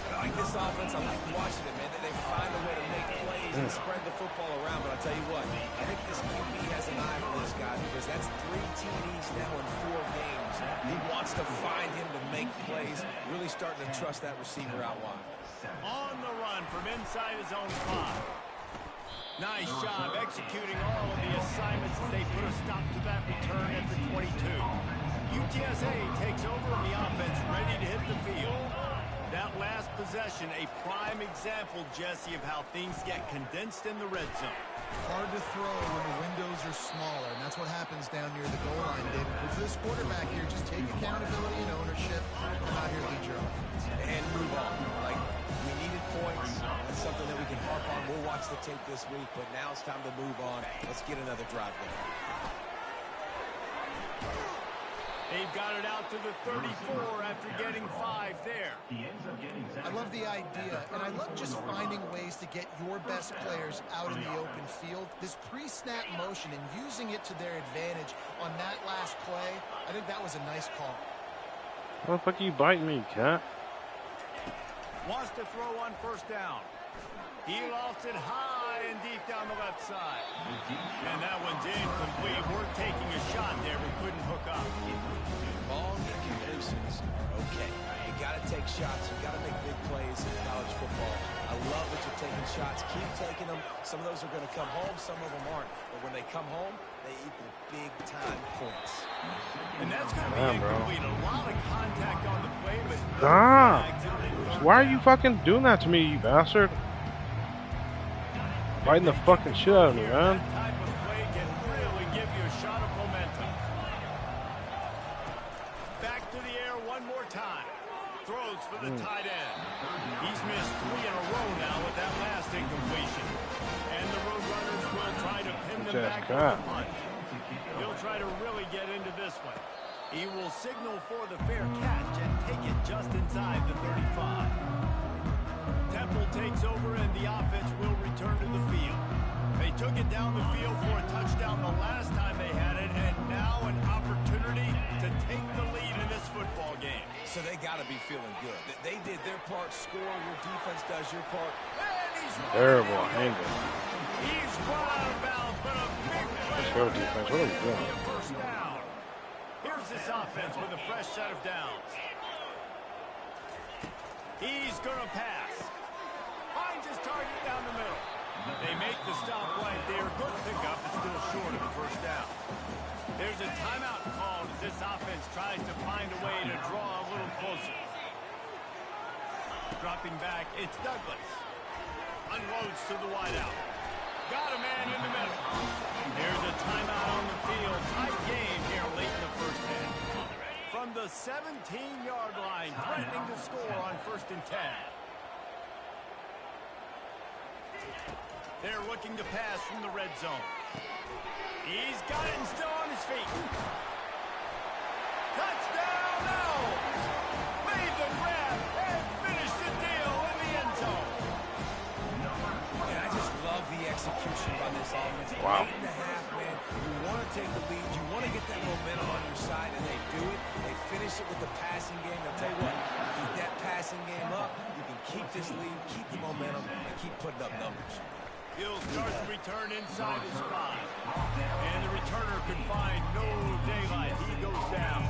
I like this offense. I like watching it, man. They find a way to make plays and spread the football around. But I'll tell you what, I think this QB has an eye for this guy because that's 3 TDs now in 4 games. He wants to find him to make plays, really starting to trust that receiver out wide. On the run from inside his own 5. Nice job executing all of the assignments as they put a stop to that return at the 22. UTSA takes over on the offense, ready to hit the field. That last possession, a prime example, Jesse, of how things get condensed in the red zone. Hard to throw when the windows are smaller, and that's what happens down near the goal line, David. But for this quarterback here, just take accountability and ownership. Come out here and lead your offense. And move on. Like, we needed points. That's something that we can harp on. We'll watch the tape this week, but now it's time to move on. Let's get another drive going. They've got it out to the 34 after getting 5 there. I love the idea, and I love just finding ways to get your best players out in the open field. This pre-snap motion and using it to their advantage on that last play, I think that was a nice call. What the fuck are you biting me, cat? Wants to throw on first down. He lost it high and deep down the left side. And that one's incomplete. We're taking a shot there, but couldn't hook up. Long incompletions are okay. You got to take shots. You got to make big plays in college football. I love that you're taking shots. Keep taking them. Some of those are going to come home. Some of them aren't. But when they come home, they equal big-time points. And that's going to be incomplete. A lot of contact on the play, but why are you fucking doing that to me, you bastard? Biting the fucking shit out of me, man. That type of play can really give you a shot of momentum. Back to the air one more time. Throws for the tight end. He's missed 3 in a row now with that last incompletion. And the Roadrunners will try to pin them back with the punt. He'll try to really get into this one. He will signal for the fair catch and take it just inside the 35. Temple takes over and the offense will return to the field. They took it down the field for a touchdown the last time they had it, and now an opportunity to take the lead in this football game. So they got to be feeling good. They did their part, score. Your defense does your part. And he's Terrible handle. He's run out of bounds, but a big play. Let's go, defense. What are we doing? First down. Here's this offense with a fresh set of downs. He's going to pass. Finds his target down the middle. They make the stop right there. Good pickup, but still short of the first down. There's a timeout called as this offense tries to find a way to draw a little closer. Dropping back, it's Douglas. Unloads to the wideout. Got a man in the middle. There's a timeout on the field. Tight game here late in the first half. From the 17-yard line, threatening to score on 1st and 10. They're looking to pass from the red zone. He's got it and still on his feet. Touchdown, Owls! Made the grab and finished the deal in the end zone. And I just love the execution by this offense. Wow. 8.5, man. You want to take the lead. You want to get that momentum on your side, and they do it. They finish it with the passing game. I'll tell you what, keep that passing game up. You can keep this lead, keep the momentum, and keep putting up numbers. He'll start to return inside his spot. And the returner could find no daylight. He goes down.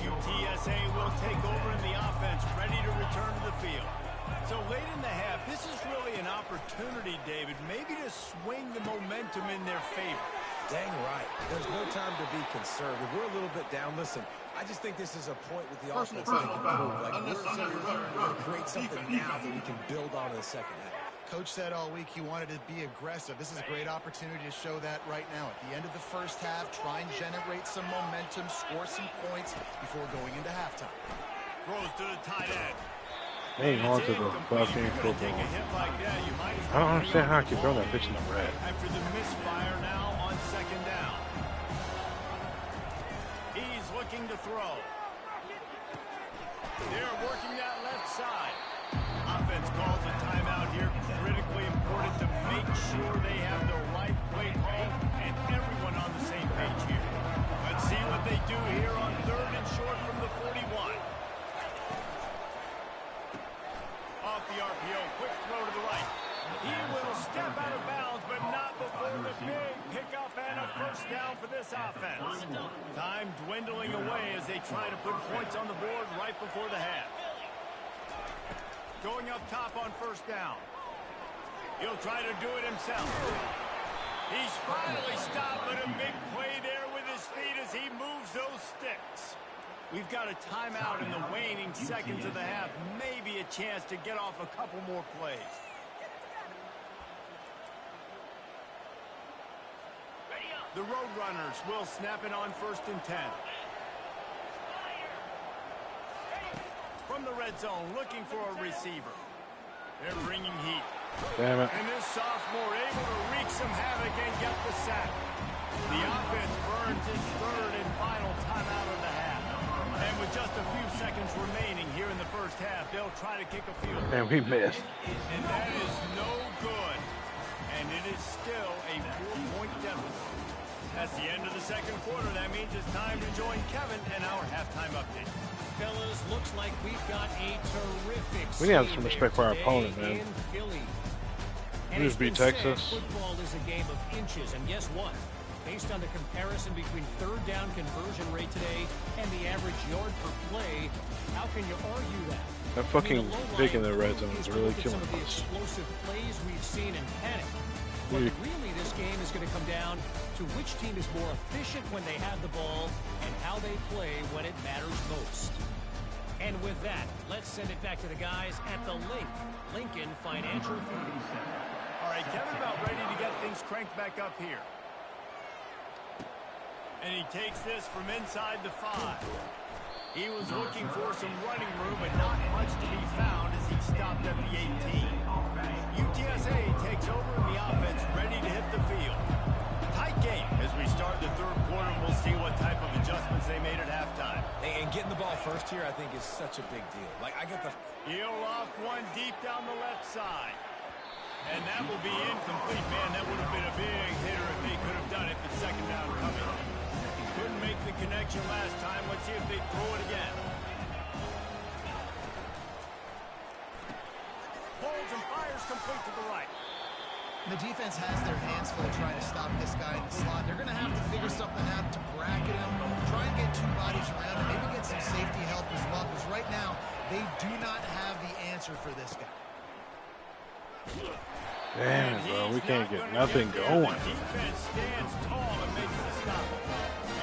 UTSA will take over in the offense, ready to return to the field. So late in the half This is really an opportunity, David, maybe to swing the momentum in their favor. Dang right. There's no time to be conservative. We're a little bit down. Listen, I just think this is a point with the offense that they can prove. Like, we're going to create something now that we can build on in the second half. Coach said all week he wanted to be aggressive. This is a great opportunity to show that right now. At the end of the first half, try and generate some momentum, score some points before going into halftime. Throws to the tight end. Hang on to the fucking football. I don't understand how I keep throwing that pitch in the red. After the misfire now on second down. He's looking to throw. They're working that left side. Offense calls a timeout here. Critically important to make sure they have the right play call and everyone on the same page here. Let's see what they do here on 3rd and short from the 41. Off the RPO, quick throw to the right. He will step out of bounds, but not before the big pickup and a first down for this offense. Time dwindling away as they try to put points on the board right before the half. Going up top on first down. He'll try to do it himself. He's finally stopped, but a big play there with his feet as he moves those sticks. We've got a timeout in the waning seconds of the half. Maybe a chance to get off a couple more plays. The Roadrunners will snap it on 1st and 10. From the red zone, looking for a receiver. They're bringing heat. Damn it. And this sophomore able to wreak some havoc and get the sack. The offense burns his 3rd and final timeout of the half. And with just a few seconds remaining here in the first half, they'll try to kick a field goal. And we missed. And that is no good. And it is still a 4-point deficit. That's the end of the second quarter. That means it's time to join Kevin and our halftime update. Fellas, looks like we've got a terrific We need to have some respect for our opponent, man. in Philly. And We just beat it's been Texas. said, football is a game of inches, and guess what? Based on the comparison between 3rd down conversion rate today and the average yard per play, how can you argue that? That fucking low pick in line the red zone is really look at killing some of the us. explosive plays we've seen in panic. But Dude. really, this game is going to come down to which team is more efficient when they have the ball and how they play when it matters most. And with that, let's send it back to the guys at the Lincoln Financial Field. All right, Kevin about ready to get things cranked back up here. And he takes this from inside the 5. He was looking for some running room, but not much to be found as he stopped at the 18. UTSA takes over in the offense, ready to hit the field. Tight game as we start the 3rd quarter. We'll see what type of adjustments they made at halftime. And getting the ball first here, I think, is such a big deal. Like, I get the... He'll off one deep down the left side. And that will be incomplete. Man, that would have been a big hitter if they could have done it, but second down coming. Couldn't make the connection last time. Let's see if they throw it again. Holds and fires complete to the right. The defense has their hands full trying to stop this guy in the slot. They're going to have to figure something out to bracket him, try and get 2 bodies around him, maybe get some safety help as well, because right now they do not have the answer for this guy. Damn it, bro. We can't get nothing going. Defense stands tall and makes the stop.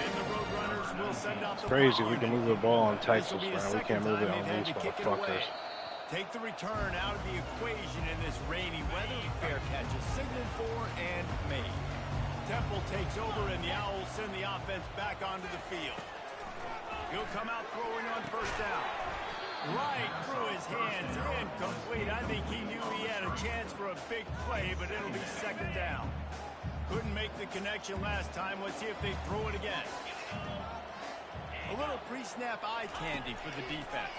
And the Roadrunners will send out the Crazy ball. we can move the ball in This Texas, will be the man. We second can't move it time on they've had these to kick it away. motherfuckers. Take the return out of the equation in this rainy weather. Fair catch is signaled for and made. Temple takes over and the Owls send the offense back onto the field. He'll come out throwing on first down. Right through his hands, incomplete. I think he knew he had a chance for a big play, but it'll be second down. Couldn't make the connection last time. Let's see if they throw it again. A little pre-snap eye candy for the defense.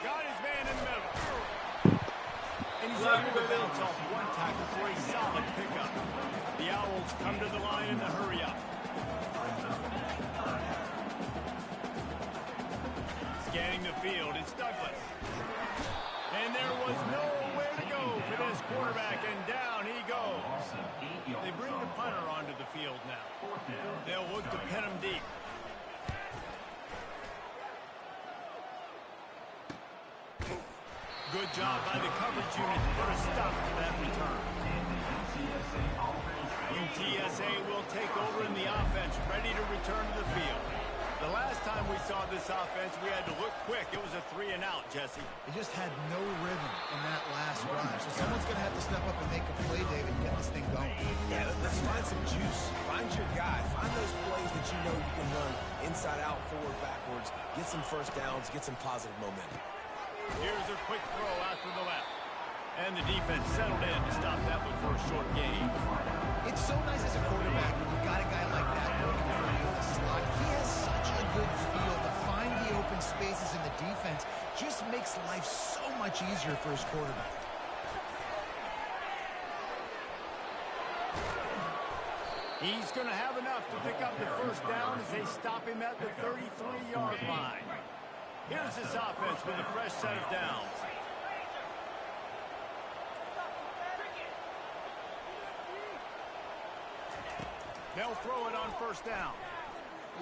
Got his man in the middle. And he's able to bounce off one tackle for a solid pickup. The Owls come to the line in the hurry-up. Scanning the field, it's Douglas. And there was nowhere to go for this quarterback, and down he goes. They bring the punter onto the field now. They'll look to pin him deep. good job by the coverage unit to put a stop to that return. UTSA will take over in the offense, ready to return to the field. The last time we saw this offense, we had to look quick. It was a 3-and-out, Jesse. They just had no rhythm in that last drive. So someone's going to have to step up and make a play, David, and get this thing going. Yeah, let's find some juice. Find your guy. Find those plays that you know you can run inside out, forward, backwards. Get some first downs. Get some positive momentum. Here's a quick throw out to the left. And the defense settled in to stop that one for a short gain. It's so nice as a quarterback when you've got a guy like that working for you in the slot. He has such a good feel to find the open spaces in the defense. Just makes life so much easier for his quarterback. He's going to have enough to pick up the first down as they stop him at the 33-yard line. Here's this offense with a fresh set of downs. They'll throw it on first down.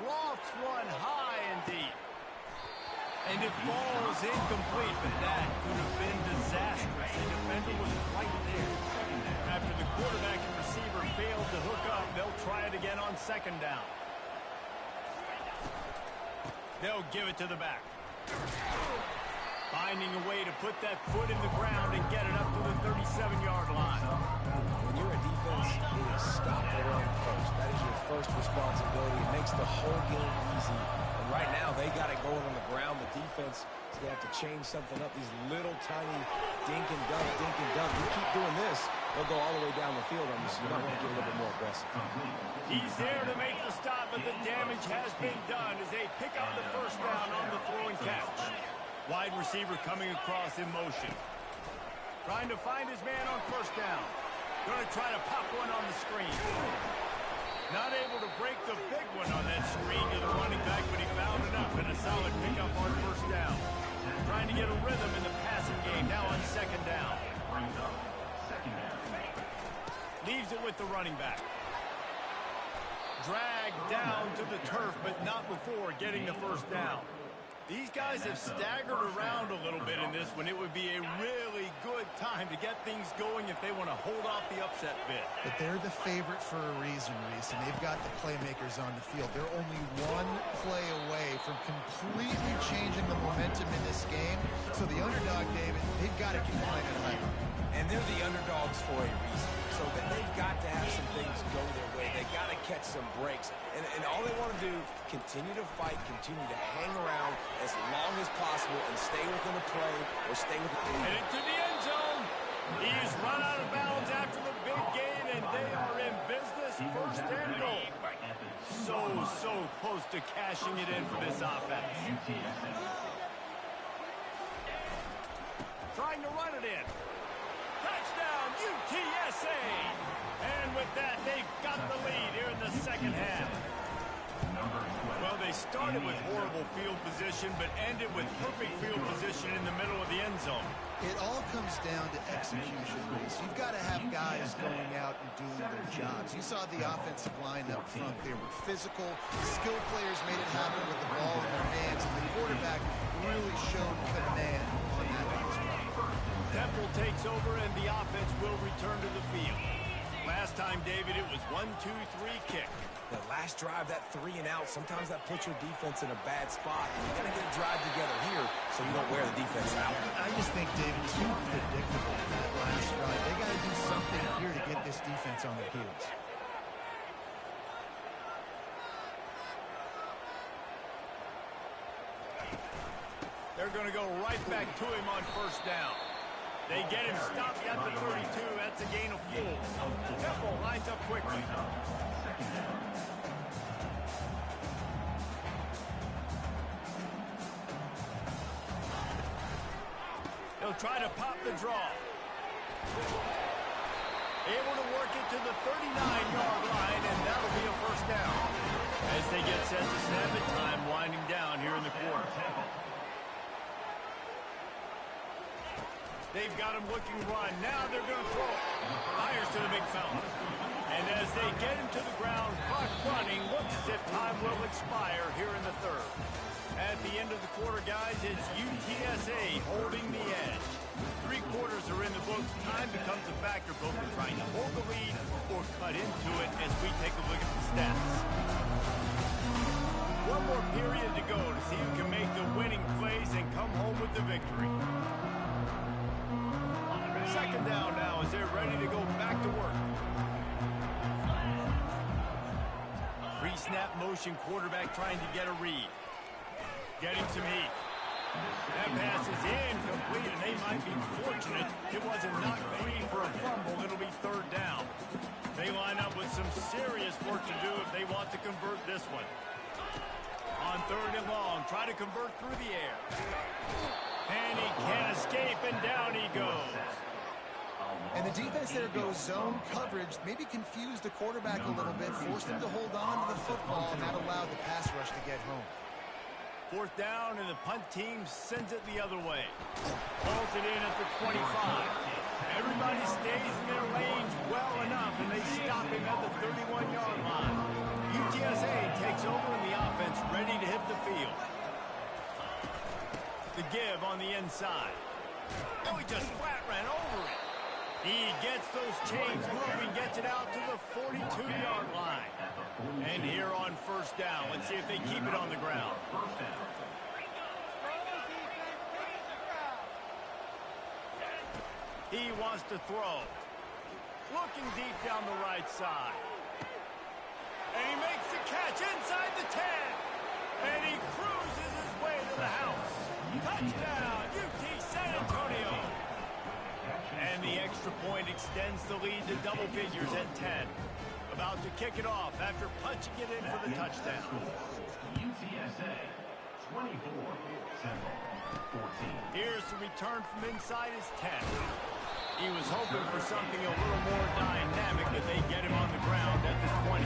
Lofts one high and deep. And it falls incomplete, but that could have been disastrous. The defender was right there. After the quarterback and receiver failed to hook up, they'll try it again on second down. They'll give it to the back. Finding a way to put that foot in the ground and get it up to the 37-yard line. When you're a defense, it is stop the run first. That is your first responsibility. It makes the whole game easy. And right now, they got it going on the ground. The defense is going to have to change something up. These little tiny dink and dunk, dink and dunk. You keep doing this, they'll go all the way down the field on you, so you might want to get a little bit more aggressive. He's there to make the stop, but the damage has been done as they pick up the first down on the throw and catch. Wide receiver coming across in motion. Trying to find his man on first down. Going to try to pop one on the screen. Not able to break the big one on that screen to the running back, but he found enough and a solid pickup on first down. Trying to get a rhythm in the passing game now on second down. Leaves it with the running back. Dragged down to the turf, but not before getting the first down. These guys have staggered around a little bit in this one. It would be a really good time to get things going if they want to hold off the upset bid. But they're the favorite for a reason, Reese, and they've got the playmakers on the field. They're only one play away from completely changing the momentum in this game. So the underdog, David, they've got to keep playing it right. And they're the underdogs for a reason. So they've got to have some things go their way. They've got to catch some breaks. And all they want to do, continue to fight, continue to hang around as long as possible and stay within a play or stay within the And into the end zone. He is run out of bounds after the big gain, and they are in business. First and goal. So close to cashing it in for this offense. Trying to run it in. Touchdown, UTSA! And with that, they've got the lead here in the second half. Well, they started with horrible field position, but ended with perfect field position in the middle of the end zone. It all comes down to execution, Reese. You've got to have guys going out and doing their jobs. You saw the offensive line up front. They were physical. Skilled players made it happen with the ball in their hands, and the quarterback really showed command on that last drive. Temple takes over, and the offense will return to the field. Last time, David, it was 1-2-3 kick. The last drive, that 3-and-out, sometimes that puts your defense in a bad spot. And you got to get a drive together here so you don't wear the defense out. I just think, David, too predictable that last drive. They got to do something here to get this defense on their heels. They're going to go right back to him on first down. They get him stopped at the 32. That's a gain of 4. Temple lines up quickly. They'll try to pop the draw. Able to work it to the 39-yard line, and that'll be a first down. As they get set to snap it, time winding down here in the quarter. They've got him looking run. Now they're going to throw it. Fires to the big fella. And as they get him to the ground, clock running, looks as if time will expire here in the third. At the end of the quarter, guys, it's UTSA holding the edge. 3 quarters are in the books. Time becomes a factor both in trying to hold the lead or cut into it as we take a look at the stats. One more period to go to see who can make the winning plays and come home with the victory. Second down now as they're ready to go back to work. Pre-snap motion quarterback trying to get a read. Getting some heat. That pass is incomplete, and they might be fortunate it wasn't knocked free for a fumble. It'll be third down. They line up with some serious work to do if they want to convert this one. On third and long, try to convert through the air. And he can't escape, and down he goes. And the defense there goes zone coverage, maybe confused the quarterback a little bit, forced him to hold on to the football, and that allowed the pass rush to get home. Fourth down, and the punt team sends it the other way. Pulls it in at the 25. Everybody stays in their lanes well enough, and they stop him at the 31-yard line. UTSA takes over in the offense, ready to hit the field. The give on the inside. Oh, he just flat ran over it. He gets those chains moving, gets it out to the 42-yard line. And here on first down, let's see if they keep it on the ground. He wants to throw. Looking deep down the right side. And he makes the catch inside the 10. And he cruises his way to the house. Touchdown, UT San Antonio. And the extra point extends the lead to double figures at 10. About to kick it off after punching it in for the touchdown. UTSA 24, Temple 14. Here's the return from inside his 10. He was hoping for something a little more dynamic, but they get him on the ground at the 20.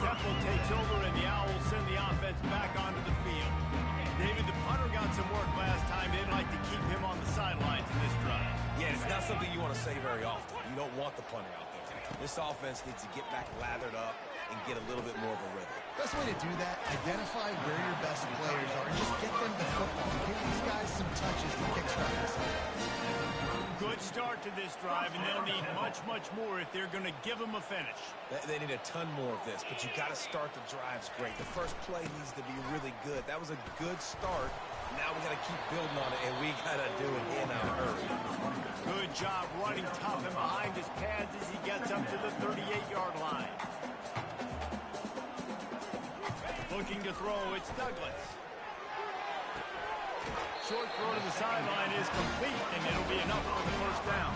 Temple takes over, and the Owls send the offense back onto the field. David, the punter got some work last time. They'd like to keep him on the sidelines in this drive. Yeah, it's not something you want to say very often. You don't want the punter out there. This offense needs to get back lathered up and get a little bit more of a rhythm. Best way to do that, identify where your best players are and just get them the football. Give these guys some touches to kickstart this. Good start to this drive, and they'll need much, much more if they're going to give them a finish. They need a ton more of this, but you got to start the drives great. The first play needs to be really good. That was a good start. Now we got to keep building on it, and we got to do it in a hurry. Good job running tough and behind his pads as he gets up to the 38-yard line. Looking to throw, it's Douglas. Short throw to the sideline is complete, and it'll be enough for the first down.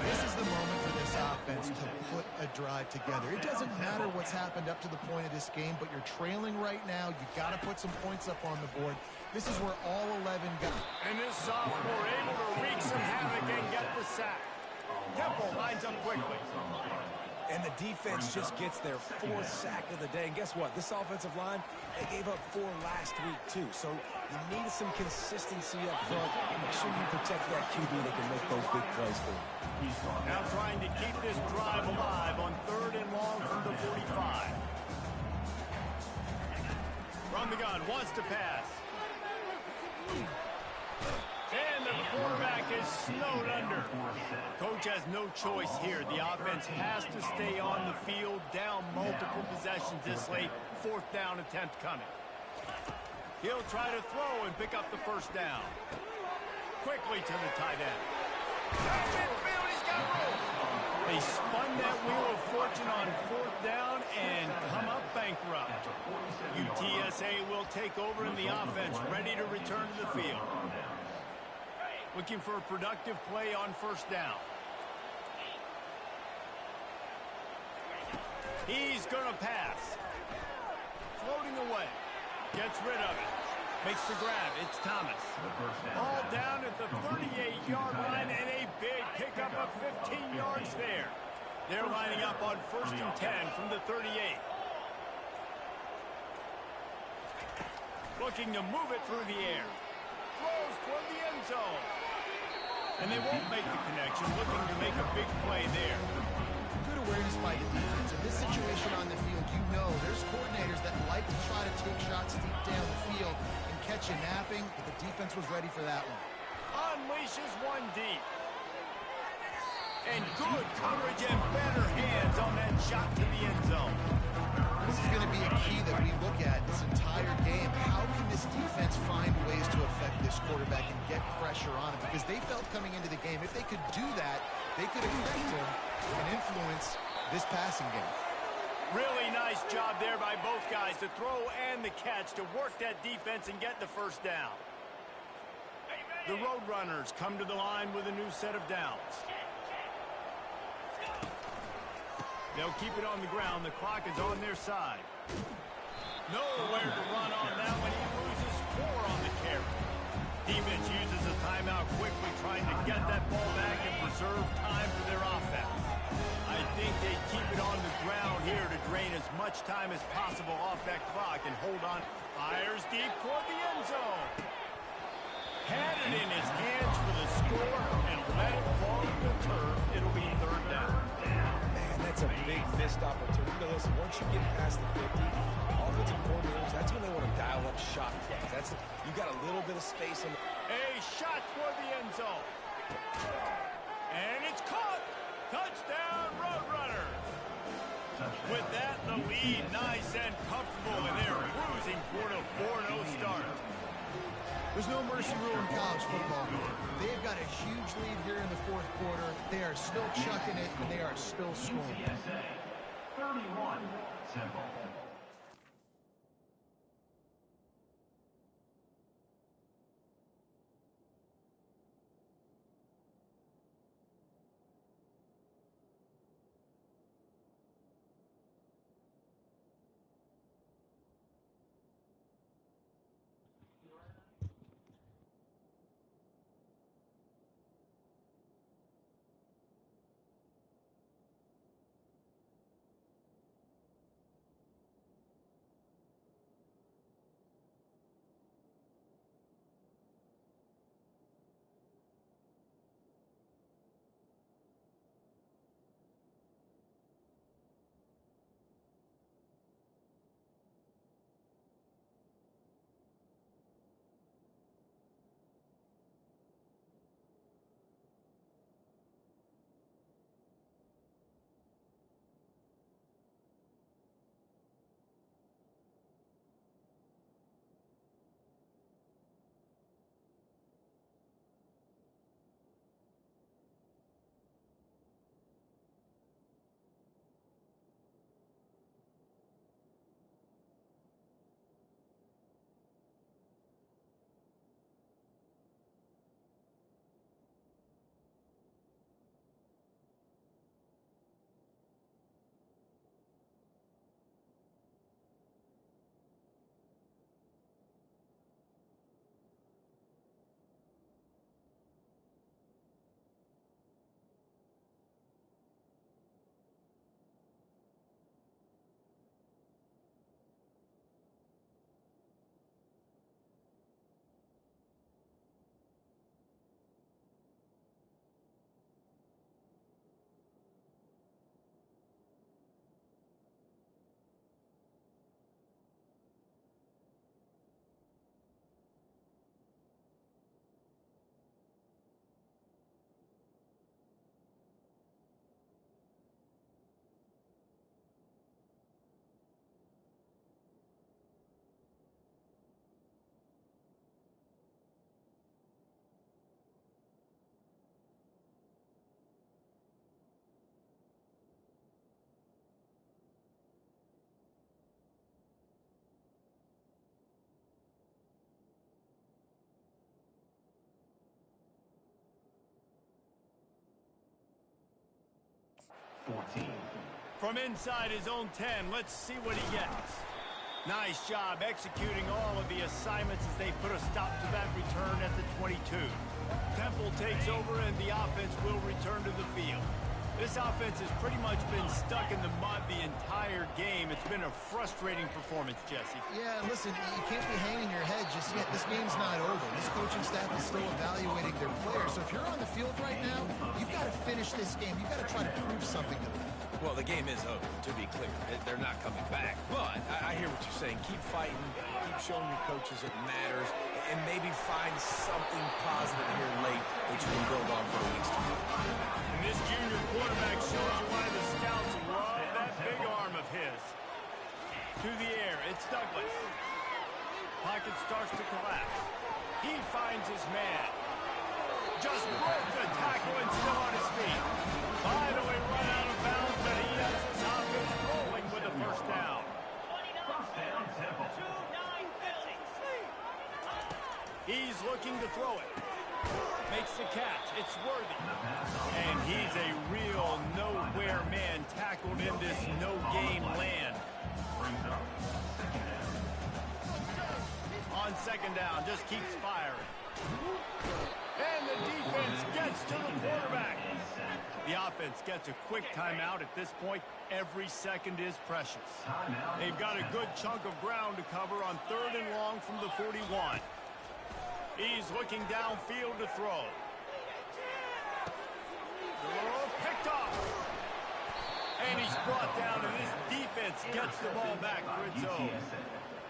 This is the moment for this offense to put a drive together. It doesn't matter what's happened up to the point of this game, but you're trailing right now. You've got to put some points up on the board. This is where all 11 go. And this sophomore able to wreak some havoc and get the sack. Temple lines up quickly. And the defense just gets their 4th sack of the day. And guess what? This offensive line, they gave up 4 last week, too. So you need some consistency up front. Make sure you protect that QB that can make those big plays for you. Now trying to keep this drive alive on third and long from the 45. From the gun, wants to pass. And the quarterback is snowed under. Coach has no choice here. The offense has to stay on the field, down multiple possessions this late. 4th down attempt coming. He'll try to throw and pick up the first down. Quickly to the tight end. Midfield, he's got room. They spun that wheel of fortune on 4th down and come up bankrupt. UTSA will take over in the offense, ready to return to the field. Looking for a productive play on first down. He's going to pass. Floating away. Gets rid of it. Makes the grab. It's Thomas. All down at the 38-yard line, and a big pickup of 15 yards there. They're lining up on 1st and 10 from the 38. Looking to move it through the air. Throws toward the end zone. And they won't make the connection, looking to make a big play there. Good awareness by the defense. In this situation on the field, you know there's coordinators that like to try to take shots deep down the field and catch you napping, but the defense was ready for that one. unleashes one deep. And good coverage and better hands on that shot to the end zone. This is going to be a key that we look at this entire game. How can this defense find ways to affect this quarterback and get pressure on him? Because they felt coming into the game, if they could do that, they could affect him and influence this passing game. Really nice job there by both guys, the throw and the catch, to work that defense and get the first down. The Roadrunners come to the line with a new set of downs. They'll keep it on the ground. The clock is on their side. Nowhere to run on that one. He loses 4 on the carry. Defense uses a timeout quickly, trying to get that ball back and preserve time for their offense. I think they keep it on the ground here to drain as much time as possible off that clock and hold on. Fires deep toward the end zone. Had it in his hands for the score and let it fall to the turf. It'll be 3rd down. Man, that's a big missed opportunity. But listen, once you get past the 50, offensive coordinators, that's when they want to dial up shot clocks. You got a little bit of space in the... A shot toward the end zone. And it's caught. Touchdown, Roadrunners. With that, the lead nice and comfortable, and they're cruising toward a 4-0 start. There's no mercy rule in college football. They've got a huge lead here in the 4th quarter. They are still chucking it, and they are still scoring. UTSA 31, Temple. From inside his own 10, let's see what he gets. Nice job executing all of the assignments as they put a stop to that return at the 22. Temple takes over and the offense will return to the field. This offense has pretty much been stuck in the mud the entire game. It's been a frustrating performance, Jesse. Yeah, listen, you can't be hanging your head just yet. This game's not over. This coaching staff is still evaluating their players. So if you're on the field right now, you've got to finish this game. You've got to try to prove something to them. Well, the game is over, to be clear. They're not coming back. But I hear what you're saying. Keep fighting. Keep showing your coaches it matters. and maybe find something positive here late that you can build on for the weeks to come. And this junior quarterback shows you why the scouts love that big arm of his. To the air, it's Douglas. Pocket starts to collapse. He finds his man. Just broke the tackle and still on his feet. Finally run out of bounds, but he has his offense rolling with a first down. He's looking to throw it. Makes the catch. It's worthy. And he's a real nowhere man tackled in this no-gain land. On second down, just keeps firing. And the defense gets to the quarterback. The offense gets a quick timeout at this point. Every second is precious. They've got a good chunk of ground to cover on 3rd and long from the 41. He's looking downfield to throw. Oh, picked off. And he's brought down, and this defense gets the ball back for its own.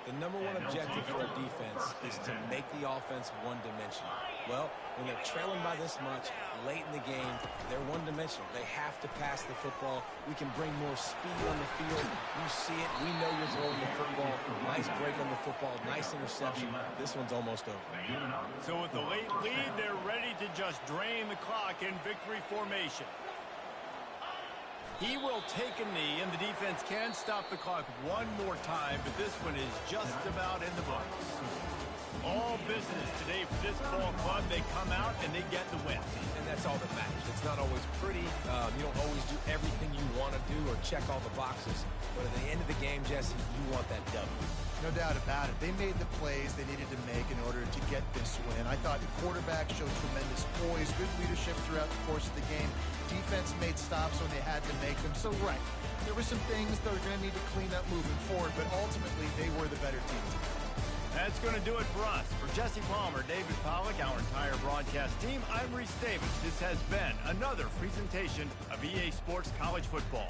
The number one objective for a defense is to make the offense one-dimensional. Well, when they're trailing by this much late in the game, they're one-dimensional. They have to pass the football. We can bring more speed on the field. You see it. We know you're throwing the football. Nice break on the football. Nice interception. This one's almost over. So with the late lead, they're ready to just drain the clock in victory formation. He will take a knee, and the defense can stop the clock one more time, but this one is just about in the books. All business today for this ball club. They come out, and they get the win. And that's all that matters. It's not always pretty. You don't always do everything you want to do or check all the boxes. But at the end of the game, Jesse, you want that W. No doubt about it. They made the plays they needed to make in order to get this win. I thought the quarterback showed tremendous poise, good leadership throughout the course of the game. Defense made stops when they had to make them. So, right, there were some things that are going to need to clean up moving forward, but ultimately they were the better team today. That's going to do it for us. For Jesse Palmer, David Pollack, our entire broadcast team, I'm Reese Davis. This has been another presentation of EA Sports College Football.